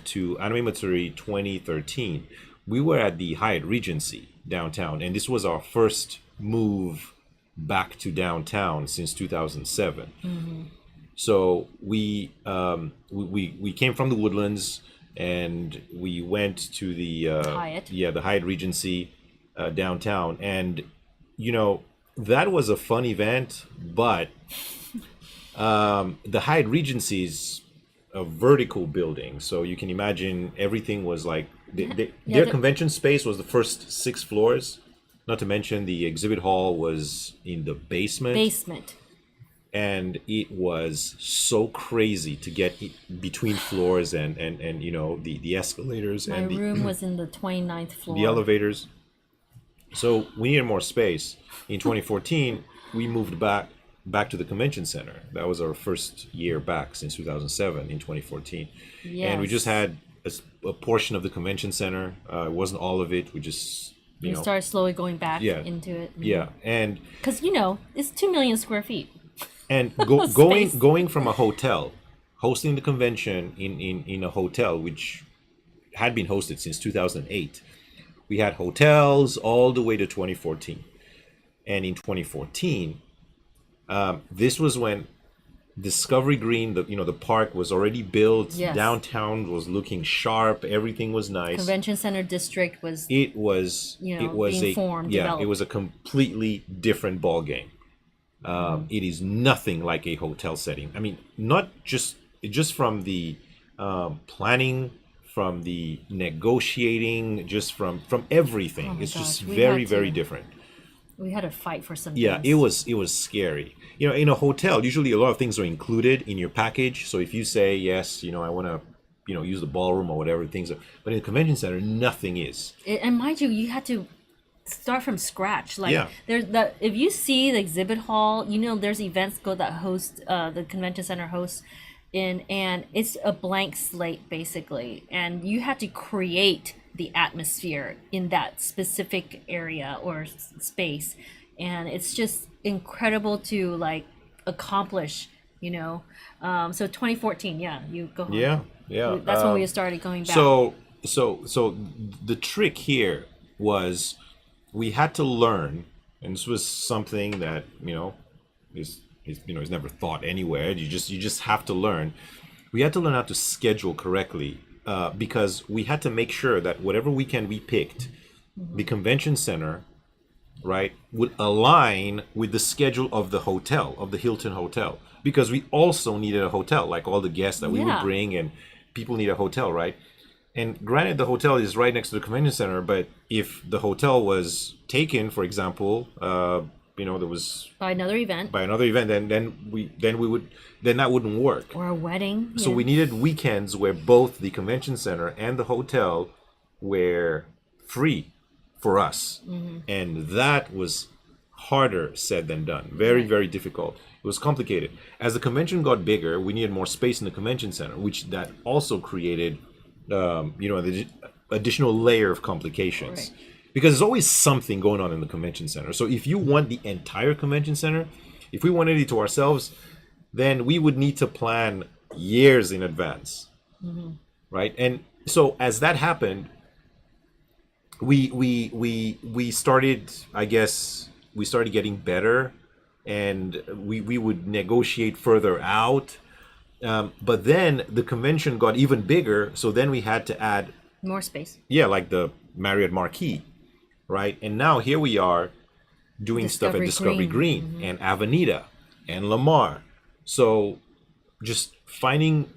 to Anime Matsuri 2013, we were at the Hyatt Regency downtown, and this was our first move back to downtown since 2007. So we came from the Woodlands, and we went to the Hyatt. the Hyatt Regency downtown, and that was a fun event, but the Hyatt Regency is a vertical building, so you can imagine everything was like their convention space was the first 6 floors. Not to mention the exhibit hall was in the basement, and it was so crazy to get between floors and the escalators My and room was in the 29th floor. the elevators. So we needed more space. In 2014, we moved back to the convention center. That was our first year back since 2007 in 2014. And we just had a portion of the convention center. It wasn't all of it. We just We started slowly going back Yeah. into it. yeah, and Because, it's 2 million square feet. going from a hotel, hosting the convention in a hotel which had been hosted since 2008. We had hotels all the way to 2014, and in 2014, this was when Discovery Green, the park was already built. Yes. Downtown was looking sharp. Everything was nice. Convention Center District was It was being formed, developed. it was a completely different ball game. It is nothing like a hotel setting. I mean, not just from the planning, from the negotiating, just from everything. Oh my It's just gosh, we very, had very to- different. we had to fight for some Yeah, things. it was scary. In a hotel, usually a lot of things are included in your package. So if you say yes, I want to, use the ballroom or whatever things are, but in the convention center, nothing is. And mind you, you had to start from scratch. Like Yeah. there's if you see the exhibit hall, there's events that host the convention center hosts and it's a blank slate basically, and you had to create the atmosphere in that specific area or space, and it's just incredible to accomplish. So 2014, yeah, you go home. Yeah. That's when we started going back. So the trick here was we had to learn, and this was something that is never thought anywhere. You just have to learn. We had to learn how to schedule correctly, because we had to make sure that whatever weekend we picked, the convention center, right, would align with the schedule of the hotel, of the Hilton Hotel, because we also needed a hotel, like all the guests that we would Yeah. bring, and people need a hotel, right? And granted, the hotel is right next to the convention center, but if the hotel was taken, for example, there was By another event by another event, then that wouldn't work. or a wedding. So yeah. we needed weekends where both the convention center and the hotel were free for us, and that was harder said than done. Very, Right. very difficult. It was complicated. As the convention got bigger, we needed more space in the convention center, which that also created, the additional layer of complications. Right. Because there's always something going on in the convention center. So if you want the entire convention center, if we wanted it to ourselves, then we would need to plan years in advance, right? And so as that happened, we started, I guess, we started getting better, and we would negotiate further out. But then the convention got even bigger, so then we had to add, More space. yeah, like the Marriott Marquis, right? And now here we are doing stuff at Discovery Discovery Green and Avenida and Lamar. So just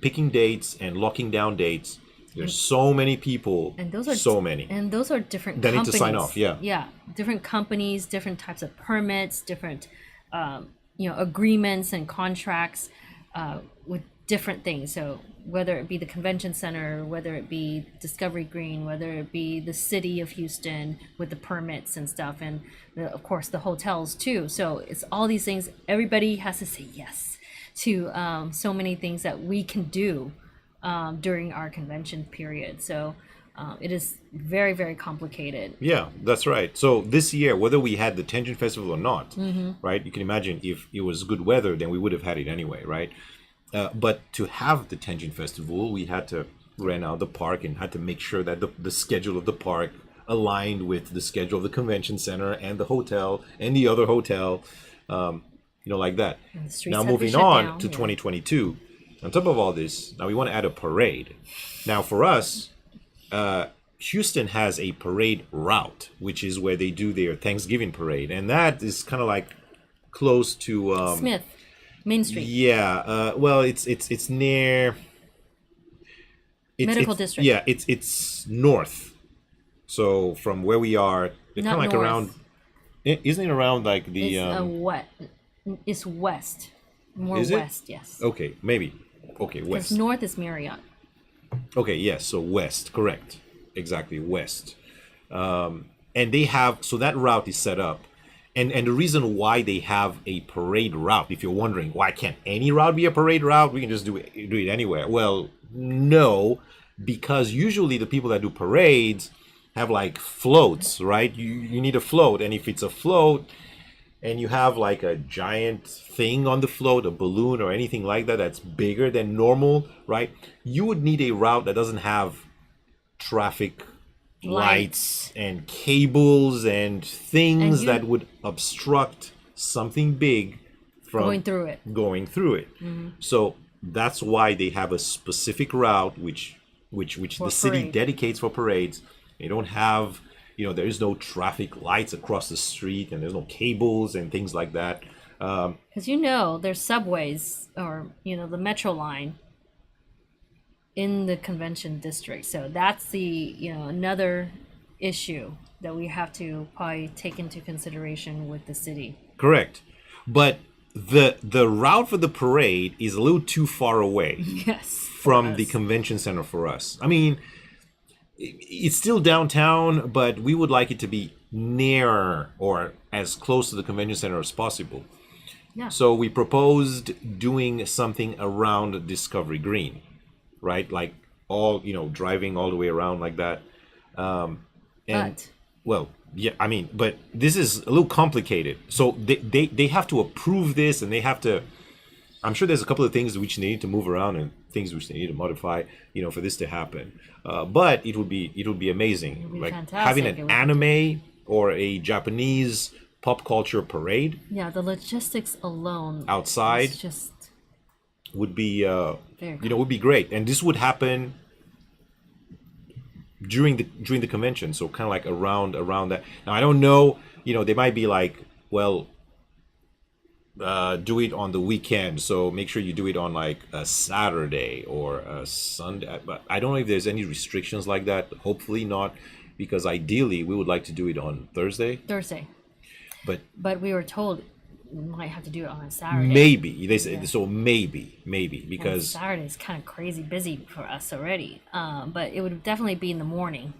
picking dates and locking down dates. There's so many people, And those are so many. And those are different That need companies. to sign off, yeah. Yeah, different companies, different types of permits, different agreements and contracts with different things. So whether it be the convention center, whether it be Discovery Green, whether it be the city of Houston with the permits and stuff, and of course the hotels too. So it's all these things. Everybody has to say yes to so many things that we can do during our convention period. So it is very, very complicated. Yeah, that's right. So this year, whether we had the Tenjin Festival or not, right? You can imagine if it was good weather, then we would have had it anyway, right? But to have the Tenjin Festival, we had to rent out the park and had to make sure that the schedule of the park aligned with the schedule of the convention center and the hotel and the other hotel, like that. the streets Now had to be moving shut on down, to yeah. 2022, on top of all this, now we want to add a parade. Now for us, Houston has a parade route, which is where they do their Thanksgiving parade, and that is kind of like close to Smith, Main Street, yeah. Well, it's near Medical it's, District. Yeah, it's north. So from where we are, it's kind Not of like north. around. Isn't it around like the? It's west, more Is it? west, yes. Okay, maybe. Okay, Because west. north is Marriott. Okay, yes. So west, correct. Exactly, west. And they have, so that route is set up. And the reason why they have a parade route, if you're wondering, why can't any route be a parade route? We can just do it anywhere. Well, no, because usually the people that do parades have like floats, right? You need a float. And if it's a float and you have like a giant thing on the float, a balloon or anything like that that's bigger than normal, right? You would need a route that doesn't have traffic lights and cables and things And that would obstruct something big from Going through it. So that's why they have a specific route which the city parade. dedicates for parades. They don't have, there is no traffic lights across the street and there's no cables and things like that. Because there's subways or the metro line in the convention district. So that's the another issue that we have to probably take into consideration with the city. Correct. But the route for the parade is a little too far away Yes. from the convention center for us. I mean, it's still downtown, but we would like it to be near or as close to the convention center as possible. Yeah. So we proposed doing something around Discovery Green, right? Like driving all the way around like that. But Well, yeah, I mean, but this is a little complicated. So they have to approve this, and they have to. I'm sure there's a couple of things which they need to move around and things which they need to modify, for this to happen. But it would be amazing, be like fantastic. having It an would be anime or a Japanese pop culture parade yeah, the logistics alone outside is just would be, very would be great. And this would happen during the convention, so kind of like around that. Now I don't know, they might be like, well, do it on the weekend, so make sure you do it on like a Saturday or a Sunday. But I don't know if there's any restrictions like that. Hopefully not, because ideally we would like to do it on Thursday. But we were told we might have to do it on a Saturday. Maybe they say so. Maybe because Saturday is kind of crazy busy for us already. But it would definitely be in the morning.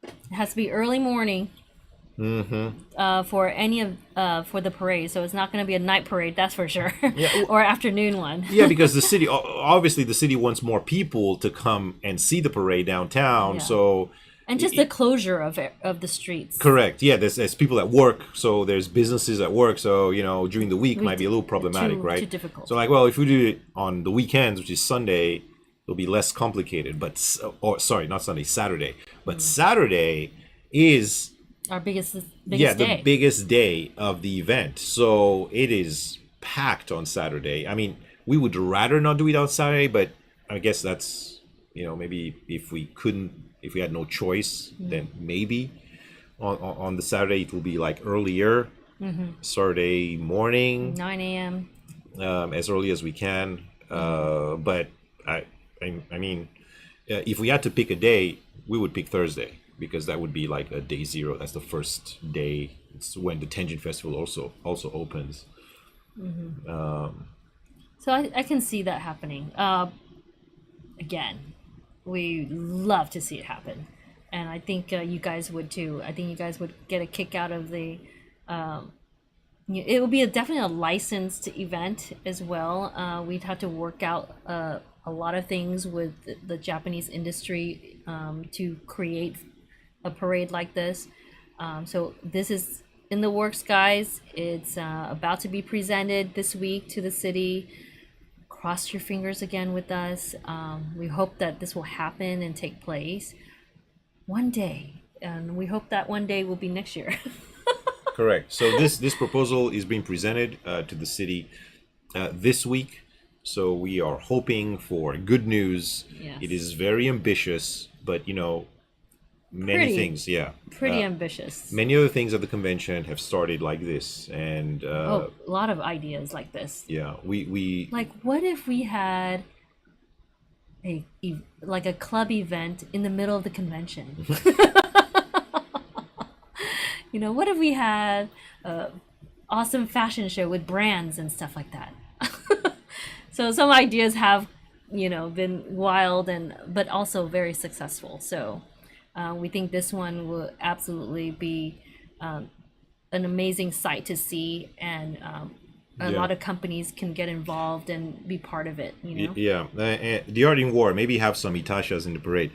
It has to be early morning. For any of for the parade, so it's not going to be a night parade, that's for sure. Or afternoon one. yeah, because the city obviously the city wants more people to come and see the parade downtown. Yeah. So And just the closure of the streets. correct. Yeah, there's people at work, so there's businesses at work. So during the week might be a little problematic, too- right? too difficult. So like, well, if we do it on the weekends, which is Sunday, it'll be less complicated. But sorry, not Sunday, Saturday. But Saturday is Our biggest the day. biggest day of the event. So it is packed on Saturday. I mean, We would rather not do it on Saturday, but I guess that's, maybe if we had no choice, then maybe on the Saturday it will be like earlier, Saturday morning, 9 a.m. As early as we can. But I mean, if we had to pick a day, we would pick Thursday because that would be like a day zero. That's the first day. It's when the Tenjin Festival also opens. So I can see that happening. Again, we love to see it happen, and I think you guys would too. I think you guys would get a kick out of the. It will be definitely a licensed event as well. We'd have to work out a lot of things with the Japanese industry to create a parade like this. So this is in the works, guys. It's about to be presented this week to the city. Cross your fingers again with us. We hope that this will happen and take place one day, and we hope that one day will be next year. Correct. So this proposal is being presented to the city this week. So we are hoping for good news. Yes. It is very ambitious, but many Pretty. things, yeah. Pretty ambitious. Many other things at the convention have started like this, and A lot of ideas like this. yeah, we Like, what if we had like a club event in the middle of the convention? What if we had a awesome fashion show with brands and stuff like that? So some ideas have, been wild but also very successful. So we think this one will absolutely be an amazing sight to see, and a Yeah. lot of companies can get involved and be part of it. yeah, the Art in War, maybe have some Itashas in the parade.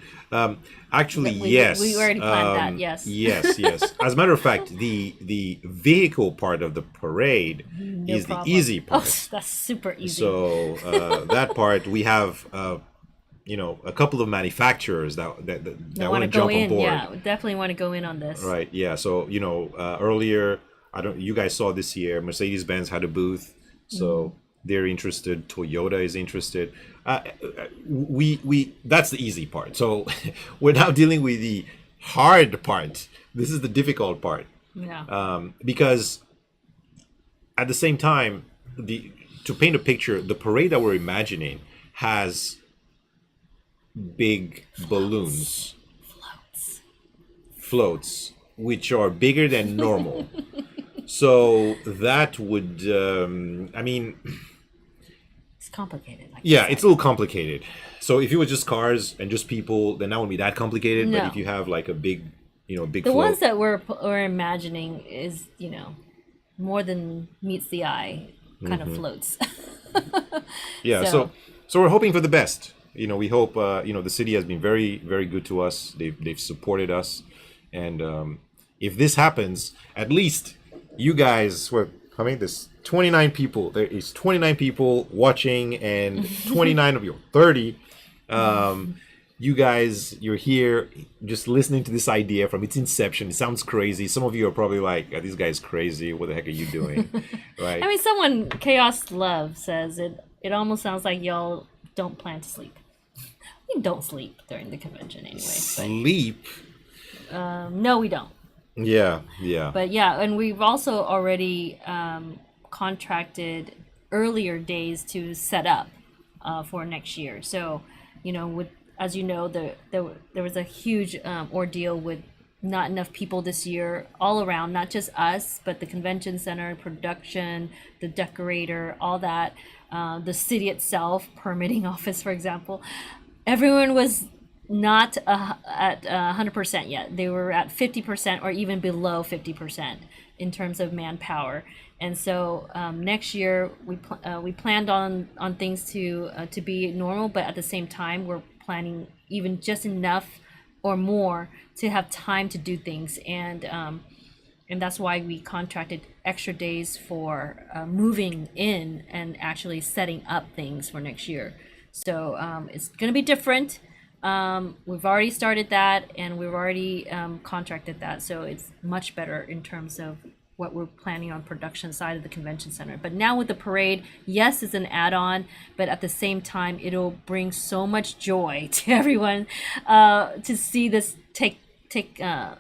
Actually, yes, we already planned that. Yes. yes. As a matter of fact, the vehicle part of the parade No is problem. the easy part. Oh, that's super easy. So that part we have, a couple of manufacturers that want want to to go jump on in. board. Yeah, we definitely want to go in on this. Right. Yeah. So earlier, you guys saw this year, Mercedes-Benz had a booth, so they're interested. Toyota is interested. We that's the easy part. So we're now dealing with the hard part. This is the difficult part. Yeah. Because at the same time, to paint a picture, the parade that we're imagining has big balloons, floats, which are bigger than normal. So that would, It's complicated. Like yeah, you it's said. a little complicated. So if it was just cars and just people, then that wouldn't be that complicated. But No. if you have like a big, big The float, ones that we're imagining is more than meets the eye, kind of floats. yeah. so- So we're hoping for the best. We hope. The city has been very, very good to us. They've supported us, and if this happens, at least you guys were coming. There's 29 people. There is 29 people watching, and 29 of your 30. You guys, you're here just listening to this idea from its inception. It sounds crazy. Some of you are probably like, "This guy's crazy. What the heck are you doing?" Right? I mean, someone Chaos Love says it almost sounds like y'all don't plan to sleep. We don't sleep during the convention anyway. Sleep. But, no, we don't. Yeah. Yeah. But yeah, and we've also already contracted earlier days to set up for next year. So, with as you know, there was a huge ordeal with not enough people this year all around, not just us, but the convention center, production, the decorator, all that, the city itself, permitting office, for example. Everyone was not at 100% yet. They were at 50% or even below 50% in terms of manpower. And so next year we planned on things to be normal, but at the same time we're planning even just enough or more to have time to do things, and that's why we contracted extra days for moving in and actually setting up things for next year. So it's going to be different. We've already started that, and we've already contracted that, so it's much better in terms of what we're planning on production side of the convention center. But now with the parade, yes, it's an add-on, but at the same time, it'll bring so much joy to everyone to see this take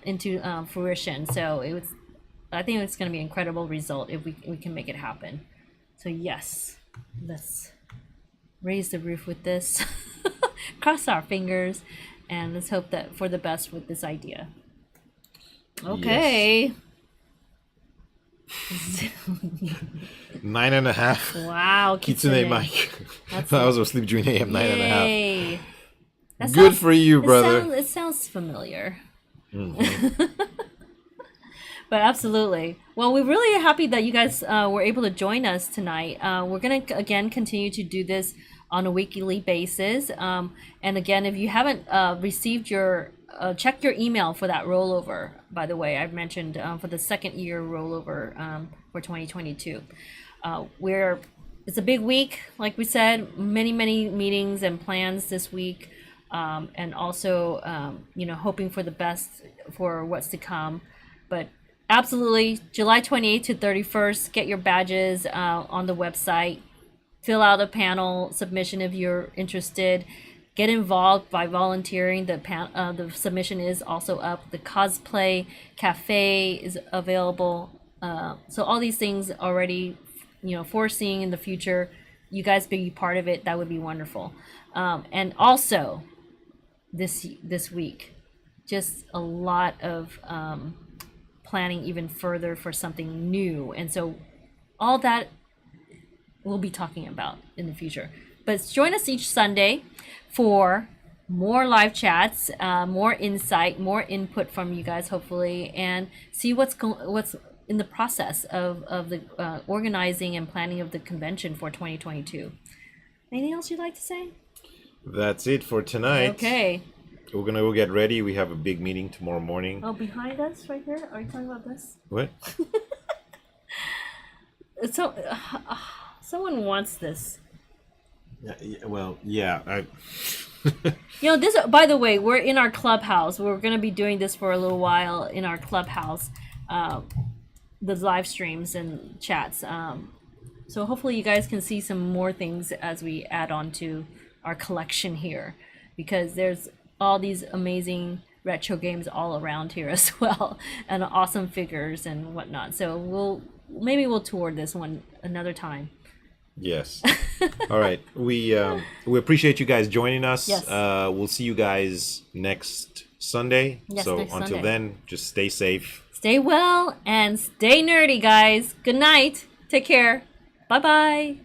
into fruition. So I think it's going to be an incredible result if we can make it happen. So yes, let's raise the roof with this, cross our fingers, and let's hope that for the best with this idea. Okay. Yes. 9.5. Wow, Kitsune Mike. I was asleep during AM 9.5. Yay. That Good sounds- for you, brother. It sounds familiar. But absolutely. Well, we're really happy that you guys were able to join us tonight. We're going to, again, continue to do this on a weekly basis. And again, if you haven't received your, check your email for that rollover, by the way. I've mentioned for the second year rollover for 2022. It's a big week, like we said, many meetings and plans this week. And also, hoping for the best for what's to come. But absolutely, July 28th to 31st, get your badges on the website. Fill out a panel submission if you're interested. Get involved by volunteering. The submission is also up. The cosplay cafe is available. So all these things already, foreseeing in the future. You guys be part of it. That would be wonderful. And also, this week, just a lot of planning even further for something new, and so all that we'll be talking about in the future. But join us each Sunday for more live chats, more insight, more input from you guys, hopefully, and see what's in the process of the organizing and planning of the convention for 2022. Anything else you'd like to say? That's it for tonight. Okay. We're gonna go get ready. We have a big meeting tomorrow morning. Oh, behind us right here? Are you talking about this? What? So, someone wants this. Yeah. This, by the way, we're in our clubhouse. We're going to be doing this for a little while in our clubhouse, the live streams and chats. So hopefully you guys can see some more things as we add on to our collection here, because there's all these amazing retro games all around here as well, and awesome figures and whatnot. So maybe we'll tour this one another time. Yes. All right. We appreciate you guys joining us. Yes. We'll see you guys next Sunday. Yes, so next until Sunday. then, just stay safe. Stay well and stay nerdy, guys. Good night. Take care. Bye-bye.